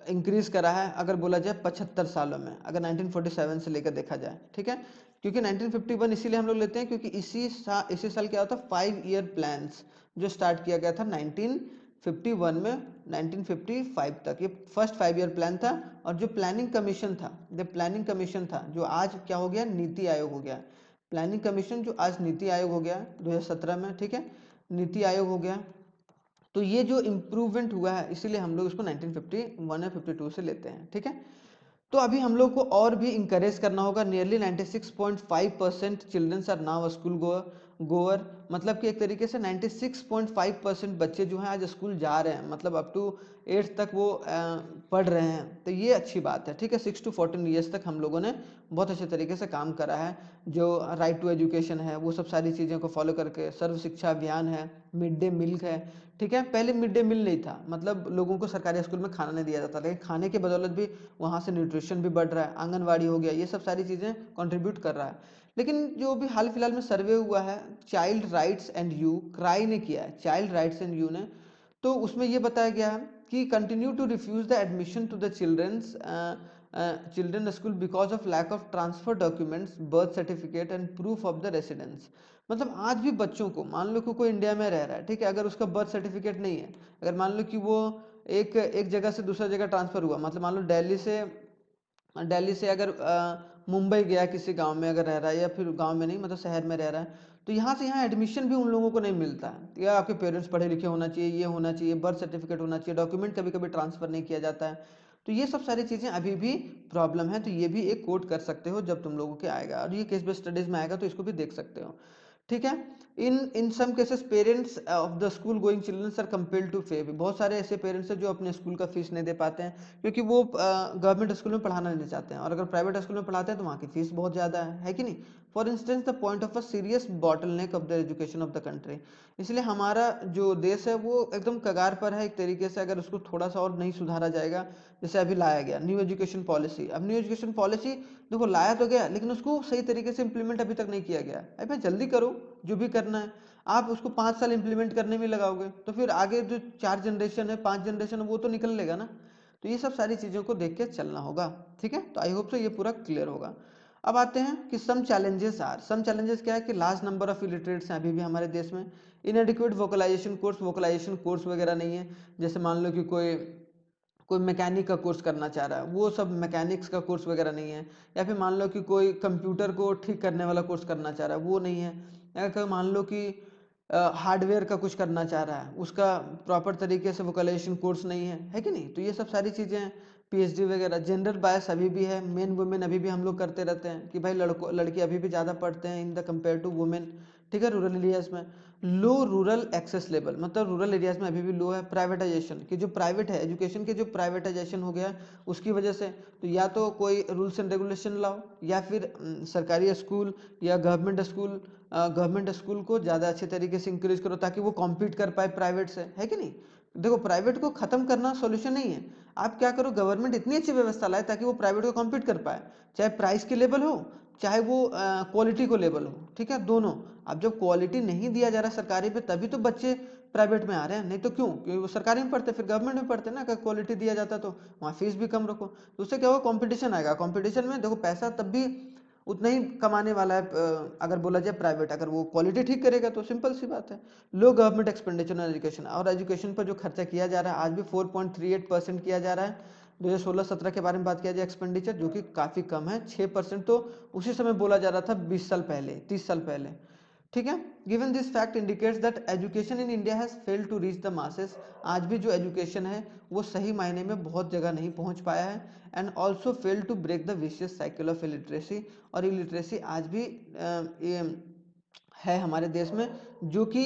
इंक्रीज करा है। अगर बोला जाए 75 सालों में, अगर 1947 से लेकर देखा जाए, ठीक है, क्योंकि 1951 इसीलिए हम लोग लेते हैं क्योंकि इसी साल क्या होता है 5 ईयर प्लान्स जो स्टार्ट किया गया था 1951 में 1955 तक, ये फर्स्ट 5 ईयर प्लान था। और जो प्लानिंग कमीशन था, जो आज क्या हो गया, नीति आयोग हो गया। प्लानिंग कमीशन जो आज नीति आयोग हो गया 2017 में, ठीक है, नीति आयोग हो गया। तो ये जो इम्प्रूवमेंट हुआ है इसीलिए हम लोग इसको 1951 या 52 से लेते हैं, ठीक है। तो अभी हम लोग को और भी इंकरेज करना होगा। Nearly 96.5% childrens are now school goer, मतलब कि एक तरीके से 96.5% बच्चे जो हैं आज स्कूल जा रहे हैं, मतलब अप टू 8th तक वो पढ़ रहे हैं। तो ये अच्छी बात है, ठीक है। 6 to 14 ईयर्स तक हम लोगों ने बहुत अच्छे तरीके से काम करा है। जो राइट टू एजुकेशन है वो सब सारी चीज़ों को फॉलो करके, सर्व शिक्षा अभियान है, मिड डे मील है, ठीक है। पहले मिड डे मील नहीं था, मतलब लोगों को सरकारी स्कूल में खाना नहीं दिया जाता, लेकिन खाने के बदौलत भी वहाँ से न्यूट्रिशन भी बढ़ रहा है, आंगनवाड़ी हो गया, ये सब सारी चीज़ें कंट्रीब्यूट कर रहा है। लेकिन जो भी हाल फिलहाल में सर्वे हुआ है child rights and you, cry ने किया है, चाइल्ड राइट्स एंड यू ने, तो उसमें ये बताया गया है कि continue to refuse the admission to the children school because of lack of transfer documents, birth certificate and proof of the residence. मतलब आज भी बच्चों को, मान लो कि कोई इंडिया में रह रहा है, ठीक है, अगर उसका बर्थ सर्टिफिकेट नहीं है, अगर मान लो कि वो एक जगह से दूसरा जगह ट्रांसफर हुआ, मतलब मान लो दिल्ली से अगर मुंबई गया किसी गांव में अगर रह रहा है, या फिर गांव में नहीं मतलब शहर में रह रहा है, तो यहाँ से यहाँ एडमिशन भी उन लोगों को नहीं मिलता है। या आपके पेरेंट्स पढ़े लिखे होना चाहिए, ये होना चाहिए, बर्थ सर्टिफिकेट होना चाहिए, डॉक्यूमेंट कभी कभी ट्रांसफ़र नहीं किया जाता है। तो ये सब सारी चीज़ें अभी भी प्रॉब्लम है। तो ये भी एक कोट कर सकते हो जब तुम लोगों के आएगा, और ये केस बेस्ड स्टडीज़ में आएगा तो इसको भी देख सकते हो, ठीक है। In some cases parents of the school going children are compelled to pay. बहुत सारे ऐसे पेरेंट्स हैं जो अपने स्कूल का फीस नहीं दे पाते हैं क्योंकि वो गवर्नमेंट स्कूल में पढ़ाना नहीं चाहते हैं, और अगर प्राइवेट स्कूल में पढ़ाते हैं तो वहाँ की फीस बहुत ज़्यादा है कि नहीं। For instance the point of a serious bottleneck of the education of the country. इसलिए हमारा जो देश है वो एकदम कगार पर है एक तरीके से, अगर उसको थोड़ा सा और नहीं सुधारा जाएगा। जैसे अभी लाया गया न्यू एजुकेशन पॉलिसी। अब न्यू एजुकेशन पॉलिसी देखो लाया तो गया, लेकिन उसको सही तरीके से इंप्लीमेंट अभी तक नहीं किया गया। अरे भाई जल्दी करो, जो भी करना है। आप उसको 5 साल इंप्लीमेंट करने में लगाओगे तो फिर आगे जो 4 जनरेशन है 5 जनरेशन है वो तो निकल लेगा ना। तो ये सब सारी चीज़ों को देख के चलना होगा, ठीक है। तो आई होप सो ये पूरा क्लियर होगा। अब आते हैं कि सम चैलेंजेस क्या है कि लार्ज नंबर ऑफ इलिटरेट्स हैं अभी भी हमारे देश में। इनएडिक्वेट वोकलाइजेशन कोर्स वगैरह नहीं है। जैसे मान लो कि कोई कोई मैकेनिक का कोर्स करना चाह रहा है, वो सब मैकेनिक्स का कोर्स वगैरह नहीं है। या फिर मान लो कि कोई कंप्यूटर को ठीक करने वाला कोर्स करना चाह रहा है, वो नहीं है। या फिर मान लो कि हार्डवेयर का कुछ करना चाह रहा है, उसका प्रॉपर तरीके से वोकलाइजेशन कोर्स नहीं है कि नहीं। तो ये सब सारी चीज़ें हैं। पीएचडी वगैरह, जेंडर बायस अभी भी है, मेन वुमेन अभी भी हम लोग करते रहते हैं कि भाई लड़कों लड़के अभी भी ज़्यादा पढ़ते हैं in the compare to women, ठीक है, रूरल एरियाज़ में। लो रूरल एक्सेस लेवल, मतलब रूरल एरियाज में अभी भी लो है। प्राइवेटाइजेशन की जो प्राइवेट है एजुकेशन के, जो प्राइवेटाइजेशन हो गया उसकी वजह से। तो या तो कोई रूल्स एंड रेगुलेशन लाओ, या फिर सरकारी स्कूल या गवर्नमेंट स्कूल को ज़्यादा अच्छे तरीके से इंकरेज करो ताकि वो कॉम्पीट कर पाए प्राइवेट से, है कि नहीं। देखो प्राइवेट को खत्म करना सॉल्यूशन नहीं है। आप क्या करो, गवर्नमेंट इतनी अच्छी व्यवस्था लाए ताकि वो प्राइवेट को कॉम्पीट कर पाए, चाहे प्राइस के लेवल हो चाहे वो क्वालिटी को लेवल हो, ठीक है, दोनों। अब जब क्वालिटी नहीं दिया जा रहा सरकारी पे तभी तो बच्चे प्राइवेट में आ रहे हैं, नहीं तो क्यों, क्योंकि वो सरकारी में पढ़ते फिर गवर्नमेंट में पढ़ते ना। अगर क्वालिटी दिया जाता तो वहाँ फीस भी कम रखो, तो उससे क्या होगा, कंपटीशन आएगा। कंपटीशन में देखो पैसा तब भी उतना ही कमाने वाला है अगर बोला जाए प्राइवेट, अगर वो क्वालिटी ठीक करेगा तो सिंपल सी बात है। लो गवर्नमेंट एक्सपेंडिचर ऑन एजुकेशन, और एजुकेशन पर जो खर्चा किया जा रहा है आज भी 4.38% किया जा रहा है। 2016-17 के बारे में बात किया जाए एक्सपेंडिचर, जो कि काफ़ी कम है। 6% तो उसी समय बोला जा रहा था 20 साल पहले, 30 साल पहले, ठीक है। Given this fact indicates that education in India has failed to reach the masses. आज भी जो एजुकेशन है वो सही मायने में बहुत जगह नहीं पहुंच पाया है। And also fail to break the vicious cycle of illiteracy. और इलिटरेसी आज भी है हमारे देश में, जो कि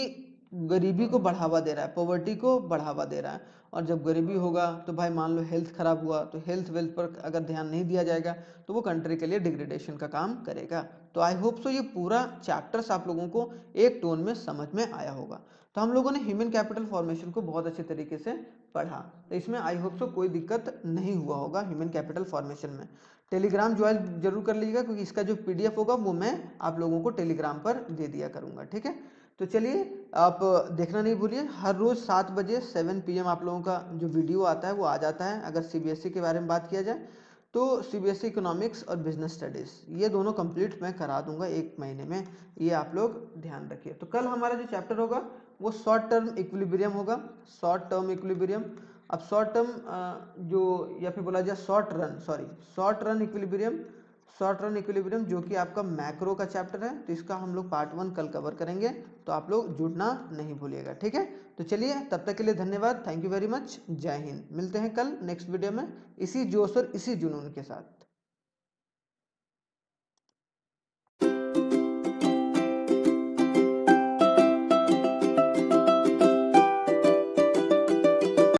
गरीबी को बढ़ावा दे रहा है, पॉवर्टी को बढ़ावा दे रहा है। और जब गरीबी होगा तो भाई मान लो हेल्थ खराब हुआ, तो हेल्थ वेल्थ पर अगर ध्यान नहीं दिया जाएगा तो वो कंट्री के लिए डिग्रेडेशन का काम करेगा। तो आई होप सो ये पूरा चैप्टर्स आप लोगों को एक टोन में समझ में आया होगा। तो हम लोगों ने ह्यूमन कैपिटल फॉर्मेशन को बहुत अच्छे तरीके से पढ़ा, तो इसमें आई होप सो कोई दिक्कत नहीं हुआ होगा ह्यूमन कैपिटल फॉर्मेशन में। टेलीग्राम ज्वाइन जरूर कर लीजिएगा, क्योंकि इसका जो पीडीएफ होगा वो मैं आप लोगों को टेलीग्राम पर दे दिया करूंगा, ठीक है। तो चलिए आप देखना नहीं भूलिए, हर रोज़ 7 बजे 7 PM आप लोगों का जो वीडियो आता है वो आ जाता है। अगर सीबीएसई के बारे में बात किया जाए तो सीबीएसई इकोनॉमिक्स और बिजनेस स्टडीज़ ये दोनों कंप्लीट मैं करा दूंगा 1 महीने में, ये आप लोग ध्यान रखिए। तो कल हमारा जो चैप्टर होगा वो शॉर्ट टर्म इक्विलिब्रियम होगा, शॉर्ट टर्म इक्विलिब्रियम। अब शॉर्ट टर्म जो, या फिर बोला जाए शॉर्ट रन इक्विलिब्रियम जो कि आपका मैक्रो का चैप्टर है, तो इसका हम लोग पार्ट 1 कल कवर करेंगे। तो आप लोग जुड़ना नहीं भूलिएगा, ठीक है। तो चलिए तब तक के लिए धन्यवाद, थैंक यू वेरी मच, जय हिंद। मिलते हैं कल नेक्स्ट वीडियो में इसी जोश और इसी जुनून के साथ।